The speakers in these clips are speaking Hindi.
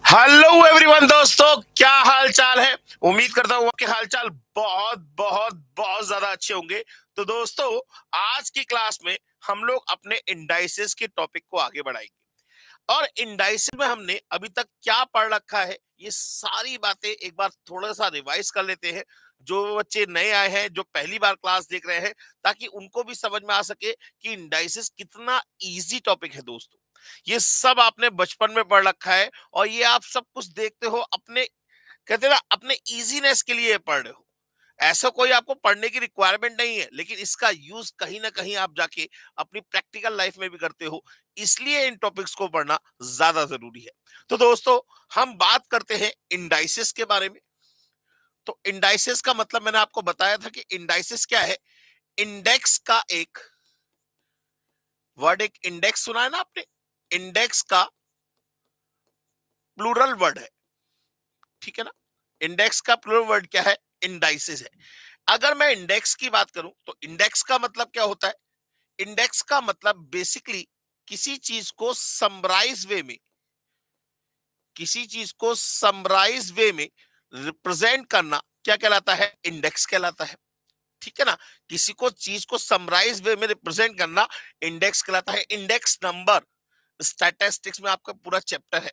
हेलो एवरीवन दोस्तों, क्या हाल चाल है। उम्मीद करता हूँ आपके हाल चाल बहुत बहुत बहुत ज्यादा अच्छे होंगे। तो दोस्तों, आज की क्लास में हम लोग अपने इंडाइसेस के टॉपिक को आगे बढ़ाएंगे। और इंडाइसेस में हमने अभी तक क्या पढ़ रखा है, ये सारी बातें एक बार थोड़ा सा रिवाइज कर लेते हैं। जो बच्चे नए आए हैं, जो पहली बार क्लास देख रहे हैं, ताकि उनको भी समझ में आ सके कि इंडाइसेस कितना इजी टॉपिक है। दोस्तों, ये सब आपने बचपन में पढ़ रखा है और ये आप सब कुछ देखते हो अपने, कहते हैं ना, अपने इजीनेस के लिए पढ़ रहे हो। ऐसा कोई आपको पढ़ने की रिक्वायरमेंट नहीं है, लेकिन इसका यूज कहीं ना कहीं आप जाके अपनी प्रैक्टिकल लाइफ में भी करते हो। इसलिए इन टॉपिक्स को पढ़ना ज्यादा जरूरी है। तो दोस्तों, हम बात करते हैं इंडाइसिस के बारे में। तो इंडाइसिस का मतलब मैंने आपको बताया था कि इंडाइसिस क्या है। इंडेक्स का एक वर्ड, एक इंडेक्स सुना है ना आपने। इंडेक्स का प्लूरल वर्ड है, ठीक है ना। इंडेक्स का प्लूरल वर्ड क्या है? इंडाइसिस है। अगर मैं इंडेक्स की बात करूं तो इंडेक्स का मतलब क्या होता है? इंडेक्स का मतलब बेसिकली किसी चीज को समराइज वे में, किसी चीज को समराइज वे में रिप्रेजेंट करना क्या कहलाता है? इंडेक्स कहलाता है, ठीक है ना। किसी को चीज को समराइज वे में रिप्रेजेंट करना इंडेक्स कहलाता है। इंडेक्स नंबर, स्टैटिस्टिक्स में आपका पूरा चैप्टर है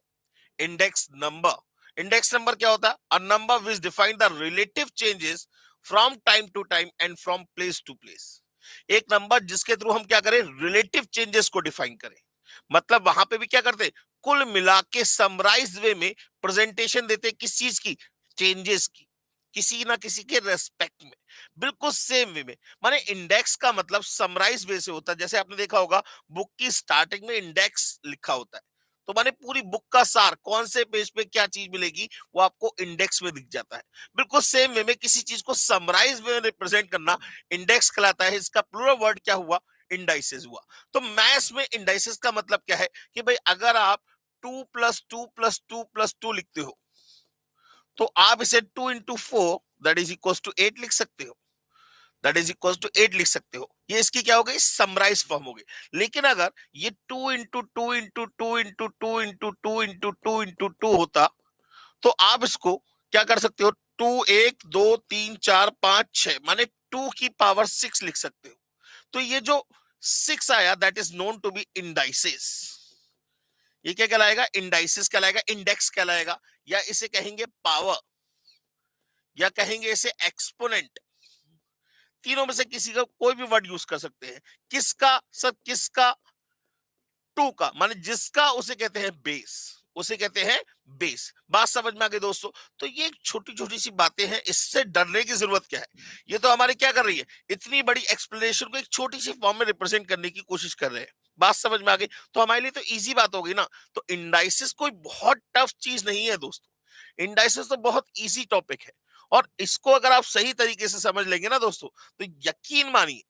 इंडेक्स नंबर। इंडेक्स नंबर क्या होता है? A number which define the relative changes from time to time and from place to place. एक नंबर जिसके थ्रू हम क्या करें? रिलेटिव चेंजेस को डिफाइन करें। मतलब वहां पे भी क्या करते? कुल मिला के समराइज वे में प्रेजेंटेशन देते, किस चीज की? चेंजेस की, किसी ना किसी के रेस्पेक्ट में, बिल्कुल सेम वे में। माने इंडेक्स का मतलब समराइज वे से होता है। जैसे आपने देखा होगा, बुक की स्टार्टिंग में इंडेक्स लिखा होता है, तो माने पूरी बुक का सार, कौन से पेज पे क्या चीज मिलेगी, वो आपको इंडेक्स में दिख जाता है। बिल्कुल सेम वे में किसी चीज को समराइज वे में रिप्रेजेंट करना इंडेक्स कहलाता है। इसका प्लूरल वर्ड क्या हुआ? इंडाइसेस हुआ। तो मैथ्स में इंडाइसेस का मतलब क्या है कि भाई अगर आप 2 + 2 + 2 + 2 लिखते हो, तो आप इसे 2 × 4 दैट इज इक्वल टू 8 लिख सकते हो। दैट इज इक्वल टू 8 लिख सकते हो। ये इसकी क्या हो गई? समराइज फॉर्म हो गई। लेकिन अगर ये 2 × 2 × 2 × 2 × 2 × 2 × 2 होता, तो आप इसको क्या कर सकते हो? 2 1 2 3 4 5 6 माने 2 की पावर 6 लिख सकते हो। तो ये जो 6 आया, that is known to be indices. ये क्या कहलाएगा? इंडाइसिस कहलाएगा, इंडेक्स कहलाएगा, या इसे कहेंगे पावर, या कहेंगे इसे एक्सपोनेंट। तीनों में से किसी का कोई भी वर्ड यूज कर सकते हैं। किसका? सब किसका? 2 का, माने जिसका, उसे कहते हैं बेस, उसे कहते हैं बेस। बात समझ में आ गई दोस्तों? तो ये छोटी छोटी सी बातें हैं, इससे डरने की जरूरत क्या है? ये तो हमारे क्या कर रही है, इतनी बड़ी एक्सप्लेनेशन को एक छोटी सी फॉर्म में रिप्रेजेंट करने की कोशिश कर रहे हैं। बात समझ में आ गई? तो हमारे लिए तो इजी बात हो गई ना। तो इंडाइसिस कोई बहुत टफ चीज नहीं है दोस्तों। इंडाइसिस तो बहुत इजी टॉपिक है। और इसको अगर आप सही तरीके से समझ लेंगे ना दोस्तों, तो यकीन मानिए,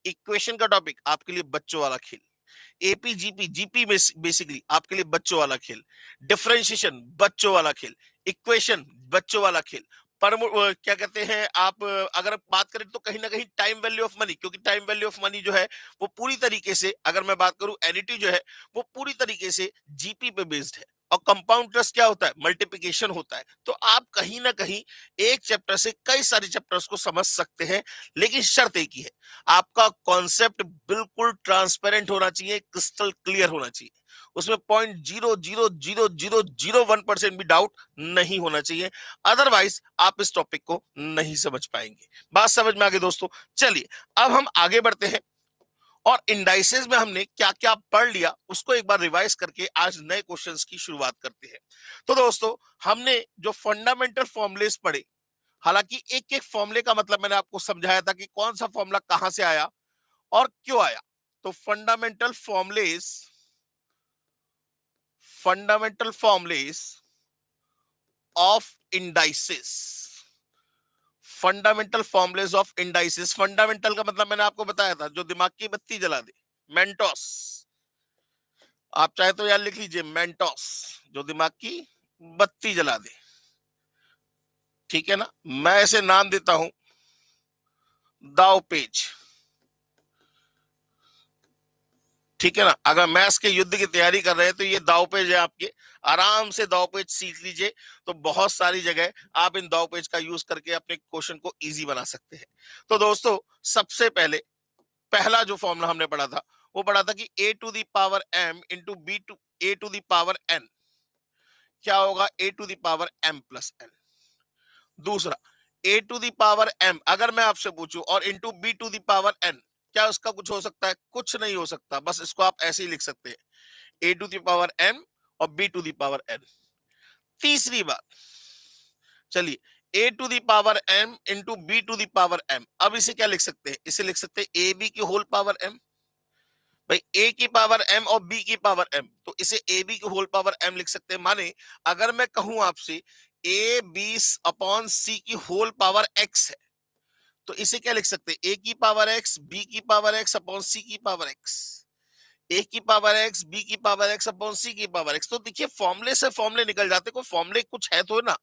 इक्वेशन का टॉपिक आपके लिए बच्चों वाला खेल। एपी जीपी, जीपी में बेसिकली आपके लिए बच्चों वाला खेल। डिफरेंशिएशन बच्चों वाला खेल। इक्वेशन बच्चों वाला खेल। पर क्या कहते हैं आप, अगर बात करें तो कहीं ना कहीं टाइम वैल्यू ऑफ मनी, क्योंकि टाइम वैल्यू ऑफ मनी जो है वो पूरी तरीके से, अगर मैं बात करूं, एनईटी जो है वो पूरी तरीके से जीपी पे बेस्ड है। और कंपाउंड इंटरेस्ट क्या होता है? मल्टीप्लिकेशन होता है। तो आप कहीं ना कहीं एक चैप्टर से कई सारे चैप्टर्स को समझ सकते हैं। लेकिन शर्त एक ही है, आपका कॉन्सेप्ट बिल्कुल ट्रांसपेरेंट होना चाहिए, क्रिस्टल क्लियर होना चाहिए। उसमें 0.0000001% भी डाउट नहीं होना चाहिए। अदरवाइज आप इस टॉपिक को नहीं समझ पाएंगे। बात समझ में आ गई दोस्तों? चलिए, अब हम आगे बढ़ते हैं और इंडाइसेस में हमने क्या क्या पढ़ लिया उसको एक बार रिवाइज करके आज नए क्वेश्चंस की शुरुआत करते हैं। तो दोस्तों, हमने जो फंडामेंटल फॉर्मुलेस पढ़े, हालांकि एक एक फॉर्मूले का मतलब मैंने आपको समझाया था कि कौन सा फॉर्मूला कहां से आया और क्यों आया। तो fundamental formulas of indices, fundamental formulas of indices. Fundamental का मतलब मैंने आपको बताया था, जो दिमाग की बत्ती जला दे, मेंटोस। आप चाहे तो यार लिख लीजिए, मेंटोस, जो दिमाग की बत्ती जला दे, ठीक है ना। मैं ऐसे नाम देता हूं, दाव पेच। ठीक है ना। अगर मैथ्स के युद्ध की तैयारी कर रहे हैं तो ये दाव पेज है आपके, आराम से दाव पेज सीख लीजिए, तो बहुत सारी जगह आप इन दाव पेज का यूज करके अपने क्वेश्चन को इजी बना सकते हैं। तो दोस्तों, सबसे पहले पहला जो फॉर्मूला हमने पढ़ा था वो पढ़ा था कि a to the power m into b to a to the power n क्या होगा, a to the power m plus n। दूसरा, a to the power m अगर मैं आपसे पूछूं और into b to the power n, क्या उसका कुछ हो सकता है? कुछ नहीं हो सकता, बस इसको आप ऐसे ही लिख सकते हैं, a to the power m और b to the power n। तीसरी बात, चलिए, a to the power m into b to the power m, अब इसे क्या लिख सकते हैं? इसे लिख सकते हैं ए बी की होल पावर m। भाई a की पावर m और b की पावर m, तो इसे a b की होल पावर m लिख सकते हैं। माने अगर मैं कहूं आपसे a b अपॉन c की होल पावर x है, तो इसे क्या लिख सकते हैं? a की पावर x b की पावर x अपॉन c की पावर x, a की पावर x b की पावर x अपॉन c की पावर x। तो देखिए, फॉर्मूले से फॉर्मूले निकल जाते, कोई फॉर्मूले कुछ है तो ना।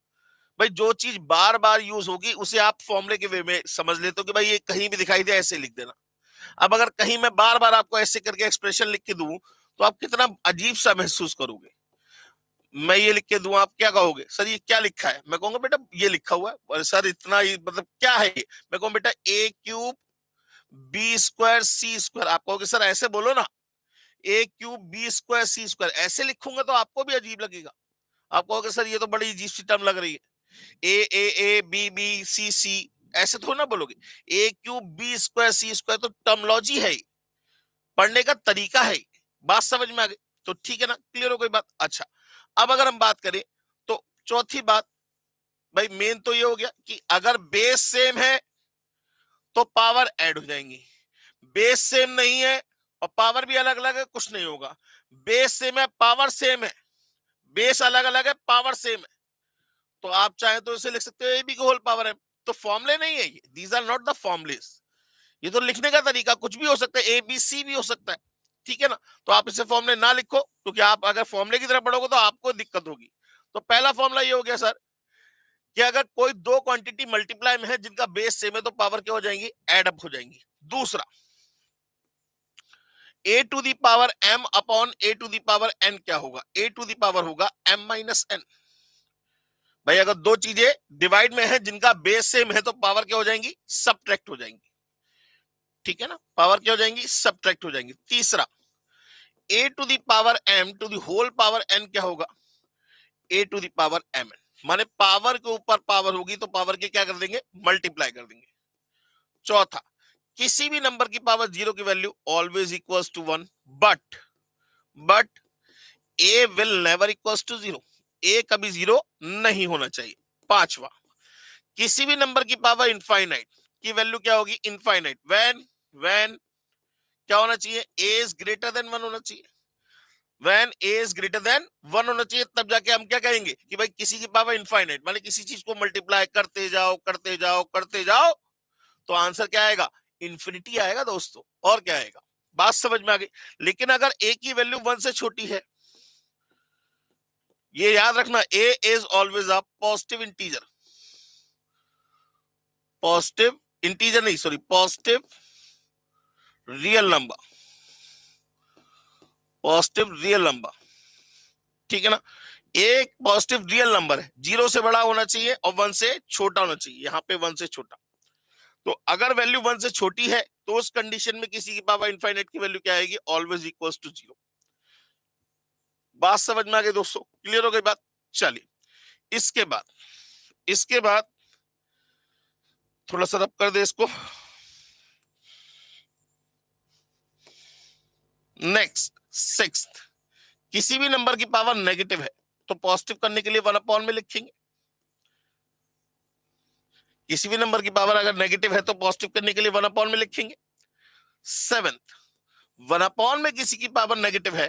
भाई जो चीज बार बार यूज होगी उसे आप फॉर्मूले के वे में समझ लेते हो कि भाई ये कहीं भी दिखाई दे ऐसे लिख देना। अब अगर कहीं मैं बार बार आपको ऐसे करके एक्सप्रेशन लिख के दूं तो आप कितना अजीब सा महसूस करोगे। मैं ये लिख के दूं, आप क्या कहोगे? सर ये क्या लिखा है? मैं कहूंगा बेटा ये लिखा हुआ है। और सर इतना ही मतलब क्या है ये? मैं कहूँ बेटा a cube b square c square. आप कहोगे सर ऐसे बोलो ना, a cube b square c square. ऐसे लिखूंगा तो आपको भी अजीब लगेगा, आप कहोगे सर ये तो बड़ी अजीब सी टर्म लग रही है, ए बी बी सी सी, ऐसे थोड़ा ना बोलोगे। a cube b square c square तो टर्मोलॉजी है, पढ़ने का तरीका है। बात समझ में आ गई? तो ठीक है ना, क्लियर हो गई बात। अच्छा, अब अगर हम बात करें तो चौथी बात, भाई मेन तो ये हो गया कि अगर बेस सेम है तो पावर ऐड हो जाएंगी, बेस सेम नहीं है और पावर भी अलग अलग है, कुछ नहीं होगा। बेस सेम है, पावर सेम है, बेस अलग अलग है, पावर सेम है, तो आप चाहे तो इसे लिख सकते हो ए बी की होल पावर है। तो फॉर्मूले नहीं है ये, these are not the formulas, ये तो लिखने का तरीका, कुछ भी हो सकता है, ए बी सी भी हो सकता है। ठीक है ना, तो आप इसे फॉर्मूले ना लिखो, क्योंकि आप अगर फॉर्मूले की तरफ पढ़ोगे तो आपको दिक्कत होगी। तो पहला फॉर्मूला ये हो गया सर कि अगर कोई दो क्वांटिटी मल्टीप्लाई में है जिनका बेस सेम है तो पावर क्या हो जाएंगी? एड अप हो जाएंगी। दूसरा, a to the power m upon a to the power n क्या होगा? a टू दी पावर होगा m माइनस n। भाई अगर दो चीजें डिवाइड में है जिनका बेस सेम है तो पावर क्या हो जाएंगी? सबट्रैक्ट हो जाएंगी। ठीक है ना, पावर क्या हो जाएंगी? सबट्रैक्ट हो जाएंगी। तीसरा, a to the power m to the whole power n क्या होगा? a to the power m n, माने पावर के ऊपर पावर होगी तो पावर के क्या कर देंगे? मल्टीप्लाई कर देंगे। चौथा, किसी भी नंबर की पावर जीरो की value always equals to one, but a will never equals to zero, a कभी जीरो नहीं होना चाहिए। पांचवा, किसी भी नंबर की पावर इनफाइनाइट की वैल्यू क्या होगी? इनफाइनाइट व्हेन क्या होना चाहिए? a is greater than one होना चाहिए। When a is greater than one होना चाहिए, तब जाके हम क्या कहेंगे कि भाई किसी की पावर इनफाइनाइट, माने किसी चीज को मल्टीप्लाई करते जाओ करते जाओ करते जाओ तो आंसर क्या आएगा? इंफिनिटी आएगा दोस्तों, और क्या आएगा? बात समझ में आ गई। लेकिन अगर a की वैल्यू वन से छोटी है, ये याद रखना, a is always a positive integer, positive integer नहीं, sorry, positive real number, positive real number. ठीक है ना, एक पॉजिटिव रियल नंबर है, जीरो से बड़ा होना चाहिए और वन से छोटा होना चाहिए, यहां पे वन से छोटा। तो अगर वैल्यू वन से छोटी है तो उस कंडीशन में किसी की पावर इनफाइनाइट की वैल्यू क्या आएगी? Always equals to zero. बात समझ में आ गई दोस्तों, क्लियर हो गई बात? चलिए, इसके बाद थोड़ा सा रब कर दे इसको। नेक्स्ट, सिक्स्थ, किसी भी नंबर की पावर नेगेटिव है तो पॉजिटिव करने के लिए वन अपॉन में लिखेंगे। किसी भी नंबर की पावर अगर नेगेटिव है तो पॉजिटिव करने के लिए वन अपॉन में लिखेंगे। सेवेंथ, वन अपॉन में किसी की पावर नेगेटिव है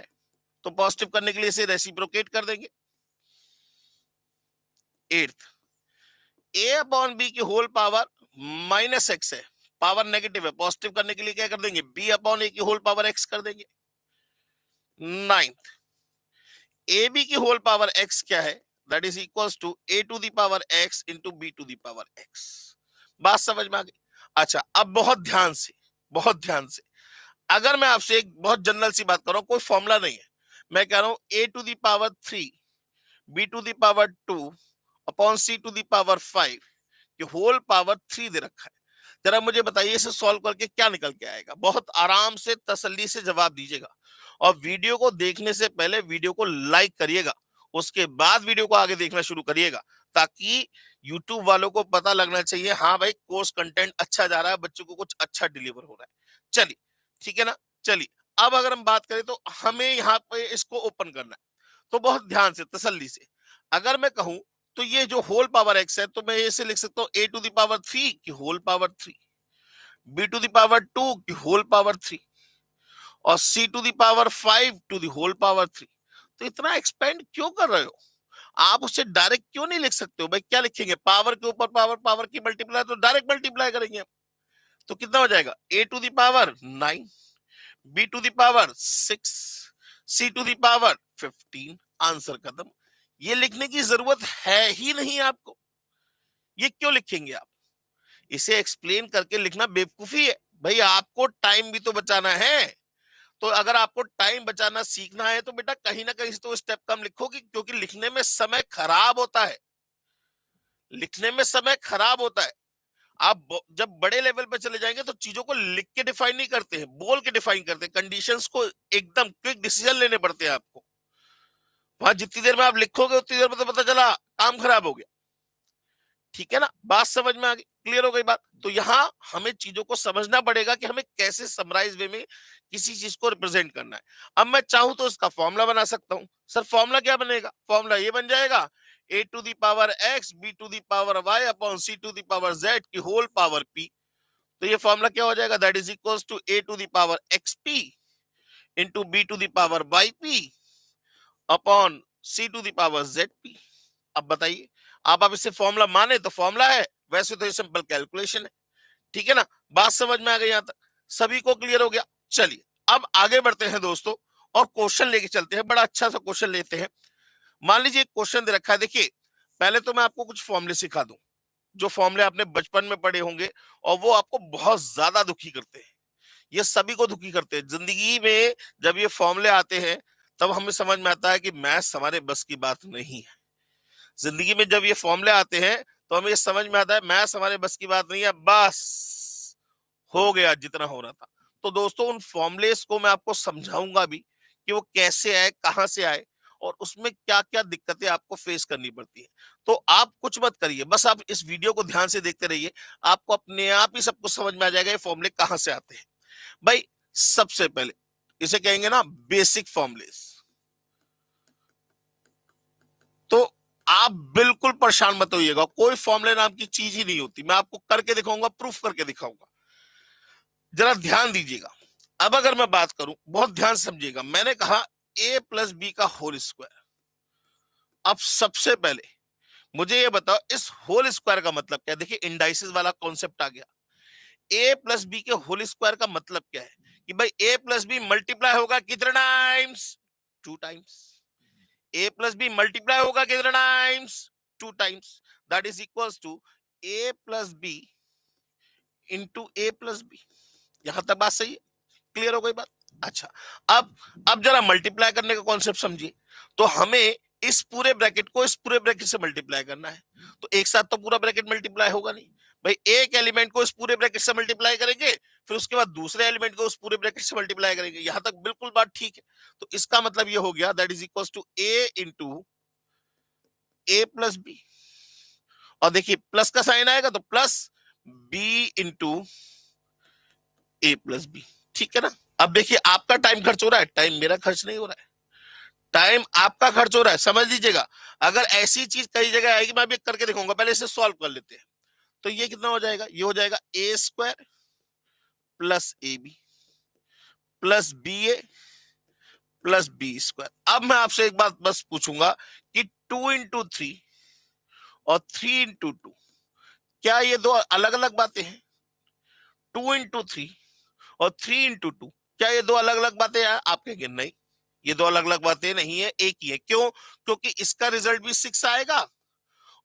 तो पॉजिटिव करने के लिए इसे रेसिप्रोकेट कर देंगे। एट्थ, ए अपॉन बी की होल पावर माइनस एक्स है, पावर नेगेटिव है, पॉजिटिव करने के लिए क्या कर देंगे? बी अपॉन ए की होल पावर एक्स कर देंगे। नाइन्थ, ए बी की होल पावर एक्स क्या है? That is equals to a to the power x into b to the power x. बात समझ में आ गई? अच्छा, अब बहुत ध्यान से, बहुत ध्यान से, अगर मैं आपसे एक बहुत जनरल सी बात कर रहा हूं, कोई फॉर्मूला नहीं है, मैं कह रहा हूं a⁻3 b⁻2 अपॉन c⁻5 कि होल पावर 3 दे रखा है। जरा मुझे बताइए इसे सॉल्व करके क्या निकल के आएगा। बहुत आराम से तसल्ली से जवाब दीजिएगा, और वीडियो को देखने से पहले वीडियो को लाइक करिएगा, उसके बाद वीडियो को आगे देखना शुरू करिएगा, ताकि यूट्यूब वालों को पता लगना चाहिए हाँ भाई कोर्स कंटेंट अच्छा जा रहा है, बच्चों को कुछ अच्छा डिलीवर हो रहा है। चलिए ठीक है ना। चलिए अब अगर हम बात करें तो हमें यहाँ पे इसको ओपन करना है, तो बहुत ध्यान से तसल्ली से अगर मैं कहूं तो ये जो होल पावर एक्स है तो मैं इसे लिख सकता हूं a⁻3 की होल पावर 3, b⁻2 की होल पावर 3 और c⁻5 to the whole power 3। तो इतना एक्सपेंड क्यों कर रहे हो? आप उससे डायरेक्ट क्यों नहीं लिख सकते हो भाई? क्या लिखेंगे? पावर के ऊपर पावर, पावर की मल्टीप्लाई, तो डायरेक्ट मल्टीप्लाई करेंगे हम। तो कितना हो जाएगा? a⁻9 b⁻6 c⁻15। आंसर खत्म। ये लिखने की जरूरत है ही नहीं आपको, ये क्यों लिखेंगे आप? इसे एक्सप्लेन करके लिखना बेवकूफी है भाई, आपको टाइम भी तो बचाना है। तो अगर आपको टाइम बचाना सीखना है तो बेटा कहीं ना कहीं से तो स्टेप कम लिखोगे, क्योंकि लिखने में समय खराब होता है, लिखने में समय खराब होता है। आप जब बड़े लेवल पे चले जाएंगे तो चीजों को लिख के डिफाइन नहीं करते हैं, बोल के डिफाइन करते हैं, कंडीशंस को एकदम क्विक डिसीजन लेने पड़ते हैं आपको। वहां जितनी देर में आप लिखोगे उतनी देर में तो पता चला काम खराब हो गया। ठीक है ना, बात समझ में आ गई, क्लियर हो गई बात। तो यहाँ हमें चीजों को समझना पड़ेगा कि हमें कैसे समराइज वे में किसी चीज को रिप्रेजेंट करना है। अब मैं चाहूं तो इसका फॉर्मूला बना सकता हूं। सर फॉर्मूला क्या बनेगा? फॉर्मूला ये बन जाएगा a⁻x b⁻y अपॉन c⁻z की होल पावर p। तो ये फॉर्मूला क्या हो जाएगा? That is equals to a⁻xp into b⁻yp upon c⁻zp। अब बताइए, आप इसे फॉर्मूला माने तो फॉर्मूला है, वैसे तो ये सिंपल कैलकुलेशन है। ठीक है ना, बात समझ में आ गई? यहां तक सभी को क्लियर हो गया? चलिए अब आगे बढ़ते हैं दोस्तों, और क्वेश्चन लेके चलते हैं। बड़ा अच्छा सा क्वेश्चन लेते हैं। मान लीजिए एक क्वेश्चन दे रखा है। देखिए पहले तो मैं आपको कुछ फॉर्मूले सिखा दूं, जो फॉर्मूले आपने बचपन में पढ़े होंगे, और वो आपको बहुत ज्यादा दुखी करते हैं। ये सभी को दुखी करते हैं जिंदगी में। जब ये फॉर्मूले आते हैं तब हमें समझ में आता है कि मैथ्स हमारे बस की बात नहीं है। जिंदगी में जब ये फॉर्मूले आते हैं तो हमें ये समझ में आता है मैथ्स हमारे बस की बात नहीं है, बस हो गया जितना हो रहा था। तो दोस्तों उन फॉर्मूलेस को मैं आपको समझाऊंगा भी कि वो कैसे आए, कहां से आए, और उसमें क्या क्या दिक्कतें आपको फेस करनी पड़ती है। तो आप कुछ मत करिए, बस आप इस वीडियो को ध्यान से देखते रहिए, आपको अपने आप ही सब कुछ समझ में आ जाएगा ये फॉर्मूले कहां से आते हैं। भाई सबसे पहले इसे कहेंगे ना बेसिक फॉर्मूलेस। तो आप बिल्कुल परेशान मत होइएगा, कोई फॉर्मूले नाम की चीज ही नहीं होती। मैं आपको करके दिखाऊंगा, प्रूफ करके दिखाऊंगा, जरा ध्यान दीजिएगा। अब अगर मैं बात करूं, बहुत ध्यान समझिएगा, मैंने कहा a+b का होल स्क्वायर। अब सबसे पहले मुझे ये बताओ इस होल स्क्वायर का मतलब क्या है? देखिए इंडाइसिस वाला कॉन्सेप्ट आ गया। a+b के होल स्क्वायर का मतलब क्या है कि भाई a+b मल्टीप्लाई होगा कितने टाइम्स? 2 टाइम्स। a+b मल्टीप्लाई होगा कितने times? 2 times. That is equals to a+b into a+b। यहां तक बात सही है? क्लियर हो गई बात? अच्छा, अब जरा मल्टीप्लाई करने का कॉन्सेप्ट समझिए। तो हमें इस पूरे ब्रैकेट को इस पूरे ब्रैकेट से मल्टीप्लाई करना है। तो एक साथ तो पूरा ब्रैकेट मल्टीप्लाई होगा नहीं भाई, एक एलिमेंट को इस पूरे ब्रैकेट से मल्टीप्लाई करेंगे, फिर उसके बाद दूसरे एलिमेंट को उस पूरे ब्रैकेट से मल्टीप्लाई करेंगे। यहां तक बिल्कुल बात ठीक है। तो इसका मतलब ये हो गया that is equal to a into a+b। और देखिए प्लस का साइन आएगा तो प्लस b इंटू a+b। ठीक है ना। अब देखिए आपका टाइम खर्च हो रहा है, टाइम मेरा खर्च नहीं हो रहा है, टाइम आपका खर्च हो रहा है। समझ लीजिएगा, अगर ऐसी चीज कई जगह आएगी मैं भी करके दिखाऊंगा, पहले इसे सॉल्व कर लेते हैं। तो ये कितना हो जाएगा? ये हो जाएगा a² plus ab plus ba plus b²। अब मैं आपसे एक बात बस पूछूंगा कि 2 into 3 और 3 into 2, क्या ये दो अलग अलग बातें हैं? 2 into 3 और 3 into 2, क्या ये दो अलग अलग बातें हैं? आप कहेंगे नहीं, ये दो अलग अलग बातें नहीं है, एक ही है। क्यों? क्योंकि इसका रिजल्ट भी 6 आएगा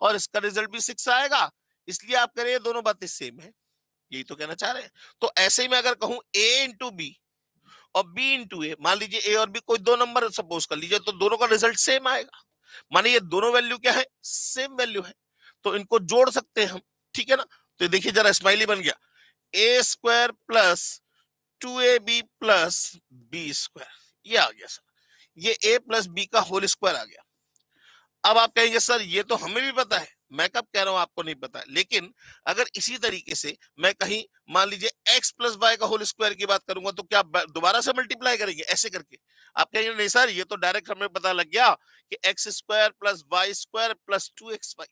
और इसका रिजल्ट भी 6 आएगा, इसलिए आप कह रहे हैं दोनों बातें सेम है। यही तो कहना चाह रहे हैं। तो ऐसे ही मैं अगर कहूं a इंटू बी और बी इंटू ए, मान लीजिए ए और बी कोई दो नंबर सपोज कर लीजिए, तो दोनों का रिजल्ट सेम आएगा। माने ये दोनों वैल्यू क्या है, सेम वैल्यू है, तो इनको जोड़ सकते हैं हम, ठीक है ना। तो देखिए जरा स्माइली बन गया, ए square plus 2ab plus B square, ये आ गया सर, ये a प्लस बी का होल स्क्वायर आ गया। अब आप कहेंगे सर ये तो हमें भी पता है, मैं कब कह रहा हूं आपको नहीं पता है, लेकिन अगर इसी तरीके से मैं कहीं मान लीजिए x प्लस वाई का होल स्क्वायर की बात करूंगा, तो क्या दोबारा से मल्टीप्लाई करेंगे ऐसे करके? आप कहेंगे नहीं सर ये तो डायरेक्ट हमें पता लग गया कि x square plus y square plus 2xy।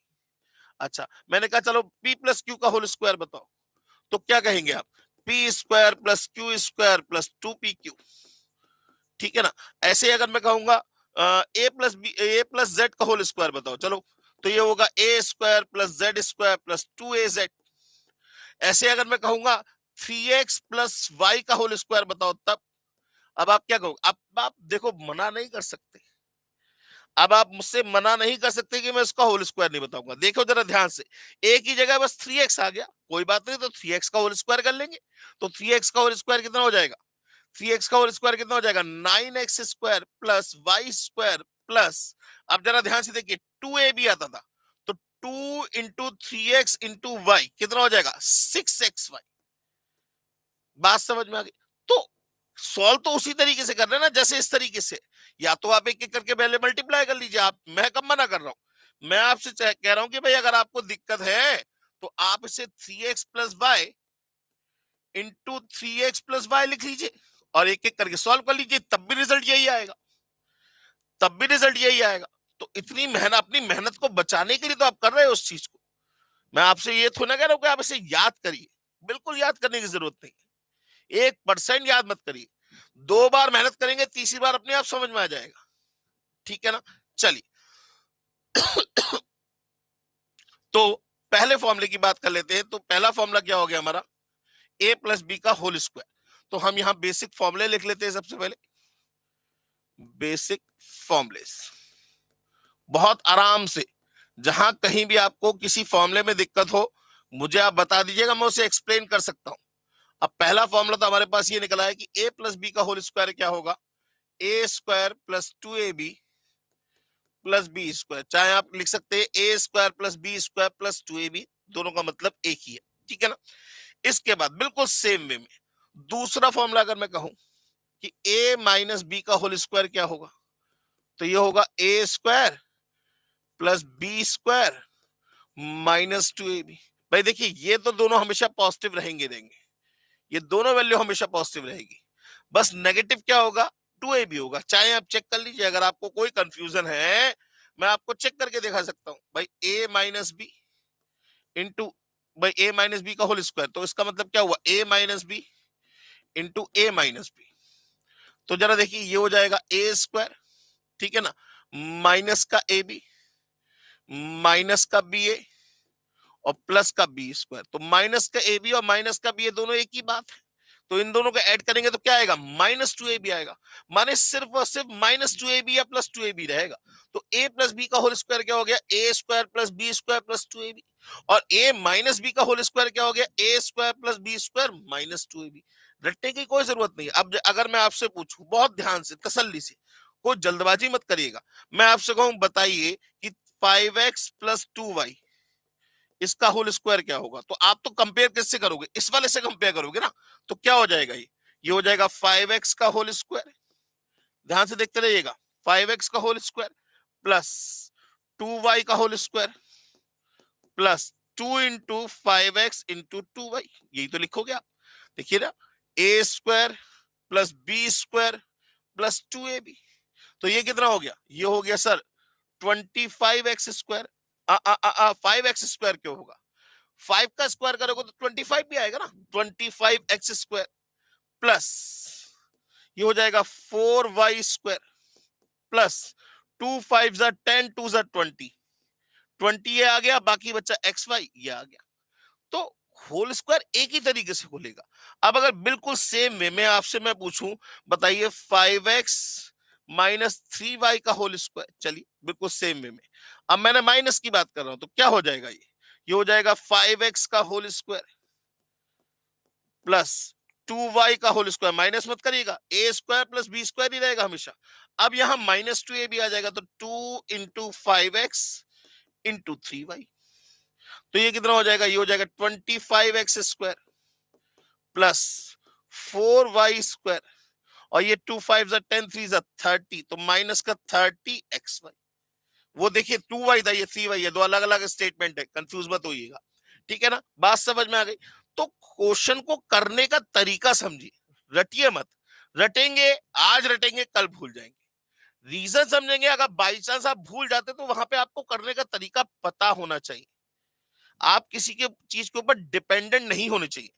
अच्छा, मैंने कहा चलो p प्लस क्यू का होल स्क्वायर बताओ, तो क्या कहेंगे आप, p square plus q square plus 2pq, ठीक है ना। ऐसे अगर मैं कहूंगा ए प्लस जेड का होल स्क्वायर बताओ, चलो, तो ये होगा ए square plus z square plus 2az। ऐसे अगर मैं कहूंगा 3x प्लस वाई का होल स्क्वायर बताओ, तब अब आप क्या कहोगे? अब आप देखो मना नहीं कर सकते, अब आप मुझसे मना नहीं कर सकते कि मैं इसका होल स्क्वायर नहीं बताऊंगा। देखो जरा ध्यान से, ए की जगह बस 3x आ गया, कोई बात नहीं, तो 3x का होल स्क्वायर कर लेंगे। तो 3x का होल स्क्वायर कितना हो जाएगा, 3x का होल स्क्वायर कितना हो जाएगा, 9x square plus y square plus, अब जरा ध्यान से देखिए 2ab आता था, तो 2 इंटू 3x इंटू वाई कितना हो जाएगा, 6xy। बात समझ में आ गई? तो सॉल्व तो उसी तरीके से कर रहे हैं ना जैसे इस तरीके से, या तो आप एक एक करके पहले मल्टीप्लाई कर लीजिए। आप, मैं कब मना कर रहा हूं, मैं आपसे कह रहा हूं कि भाई अगर आपको दिक्कत है तो आप इसे 3x plus y into 3x plus y लिख लीजिए और एक एक करके सॉल्व कर लीजिए, तब भी रिजल्ट यही आएगा, तब भी रिजल्ट यही आएगा। तो इतनी मेहनत, अपनी मेहनत को बचाने के लिए तो आप कर रहे हो उस चीज को। मैं आपसे ये थोड़ा ना कह रहा हूं कि आप इसे याद करिए, बिल्कुल याद करने की जरूरत नहीं, 1% याद मत करिए, 2 बार मेहनत करेंगे, तीसरी बार अपने आप समझ में आ जाएगा, ठीक है ना। चलिए तो पहले फॉर्मूले की बात कर लेते हैं। तो पहला फॉर्मूला क्या हो गया हमारा, a प्लस बी का होल स्क्वायर। तो हम यहां बेसिक फॉर्मूले लिख लेते हैं सबसे पहले, बेसिक फॉर्मूलेस, बहुत आराम से, जहां कहीं भी आपको किसी फॉर्मूले में दिक्कत हो मुझे आप बता दीजिएगा, मैं उसे एक्सप्लेन कर सकता हूं। अब पहला फॉर्मूला तो हमारे पास ये निकला है कि a प्लस बी का होल स्क्वायर क्या होगा, ए square plus 2ab plus B square, चाहे आप लिख सकते हैं a square plus B square plus 2ab, दोनों का मतलब एक ही है, ठीक है ना। इसके बाद बिल्कुल सेम वे में दूसरा फॉर्मूला अगर मैं कहूं कि a माइनस बी का होल स्क्वायर क्या होगा, तो ये होगा ए square plus B square minus 2ab। भाई देखिए ये तो दोनों हमेशा पॉजिटिव रहेंगे, ये दोनों वैल्यू हमेशा पॉजिटिव रहेगी, बस नेगेटिव क्या होगा, 2ab होगा। चाहे आप चेक कर लीजिए, अगर आपको कोई कंफ्यूजन है मैं आपको चेक करके दिखा सकता हूं। भाई a माइनस बी इंटू, भाई a माइनस बी का होल स्क्वायर, तो इसका मतलब क्या हुआ, a minus B into A minus b. तो जरा देखिए ये हो जाएगा ए स्क्वायर, ठीक है ना, माइनस का ए बी माइनस का बी ए और प्लस का बी स्क्वायर। तो माइनस का ए बी और माइनस का बी ए दोनों एक ही बात है, तो इन दोनों को ऐड करेंगे तो क्या आएगा, माइनस 2ab आएगा। माने सिर्फ और सिर्फ माइनस 2ab या प्लस 2ab रहेगा। तो a प्लस बी का होल स्क्वायर क्या हो गया, ए square plus B square plus 2ab, और a माइनस बी का होल स्क्वायर क्या हो गया, ए square plus B square minus 2ab। रटने की कोई जरूरत नहीं है। अब अगर मैं आपसे पूछूं बहुत ध्यान से तसल्ली से, कोई जल्दबाजी मत करिएगा, मैं आपसे कहूं बताइए कि 5x प्लस 2y इसका होल स्क्वायर क्या होगा, तो आप तो कंपेयर किससे करोगे, इस वाले से कंपेयर करोगे ना। तो क्या हो जाएगा, ये हो जाएगा 5x का होल स्क्वायर, ध्यान से देखते रहिएगा, 5x का होल स्क्वायर प्लस 2y का whole square plus 2 into 5x into 2y, यही तो लिखोगे आप। देखिए ना, a square plus B square plus 2ab, तो ये कितना हो गया, ये हो गया sir 25x square. 5x square क्यों होगा, 5 का स्क्वायर करोगे तो 25 भी आएगा ना, 25x स्क्वायर प्लस ये हो जाएगा 4y स्क्वायर प्लस 2 5 जा 10 2 जा 20, 20 ये आ गया, बाकी बच्चा xy ये आ गया। तो होल स्क्वायर एक ही तरीके से खुलेगा। अब अगर बिल्कुल सेम वे में आपसे मैं पूछूं, बताइए 5x माइनस 3y का होल स्क्वायर, चलिए बिल्कुल सेम वे में, अब मैंने माइनस की बात कर रहा हूं तो क्या हो जाएगा, ये हो जाएगा 5x का होल स्क्वायर प्लस 2y का होल स्क्वायर, माइनस मत करिएगा, ए स्क्वायर प्लस बी स्क्वायर ही रहेगा हमेशा। अब यहां माइनस 2a भी आ जाएगा, तो 2 इंटू 5x इंटू 3y, तो ये कितना हो जाएगा, ये हो जाएगा 25x square plus 4y square, और ये 2 5 जा 10 3 जा 30, तो माइनस का 30xy। वो देखिए 2y था, ये 3y है, दो अलग अलग स्टेटमेंट है, कंफ्यूज मत होइएगा, ठीक है ना, बात समझ में आ गई। तो क्वेश्चन को करने का तरीका समझिए, रटिए मत, रटेंगे आज रटेंगे कल भूल जाएंगे, रीजन समझेंगे। अगर बाई चांस आप भूल जाते तो वहां पे आपको करने का तरीका पता होना चाहिए। आप किसी के चीज के ऊपर डिपेंडेंट नहीं होने चाहिए,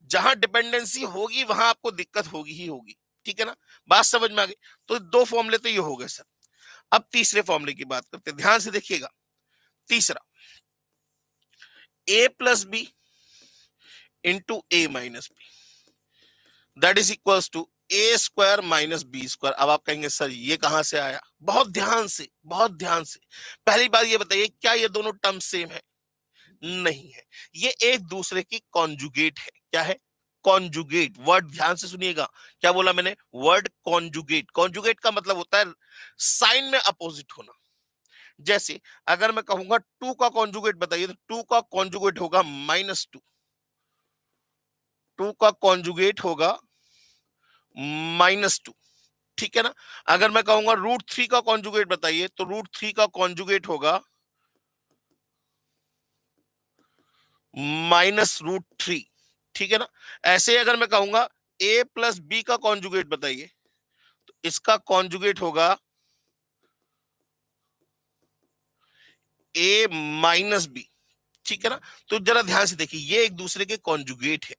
जहां डिपेंडेंसी होगी वहां आपको दिक्कत होगी ही होगी, ठीक है ना, बात समझ में आ गई। तो दो फॉर्मूले तो ये हो गए सर। अब तीसरे फॉर्मूले की बात करते हैं, ध्यान से देखिएगा। तीसरा, a plus B into A minus b, that is equals to a square minus B square. अब आप कहेंगे सर ये कहां से आया, बहुत ध्यान से, बहुत ध्यान से। पहली बात ये बताइए, क्या ये दोनों टर्म सेम है? नहीं है, ये एक दूसरे की कॉन्जुगेट है। क्या है? कॉन्जुगेट। वर्ड ध्यान से सुनिएगा, क्या बोला मैंने? Word conjugate. कॉन्जुगेट का मतलब होता है साइन में अपोजिट होना। जैसे अगर मैं कहूंगा 2 का कॉन्जुगेट बताइए, तो 2 का कॉन्जुगेट होगा -2, 2 का कॉन्जुगेट होगा -2, ठीक है ना। अगर मैं कहूंगा √3 का कॉन्जुगेट बताइए, तो √3 का कॉन्जुगेट होगा -√3, ठीक है ना। ऐसे अगर मैं कहूंगा a प्लस बी का कॉन्जुगेट बताइए, तो इसका कॉन्जुगेट होगा a माइनस बी, ठीक है ना। तो जरा ध्यान से देखिए, ये एक दूसरे के कॉन्जुगेट है।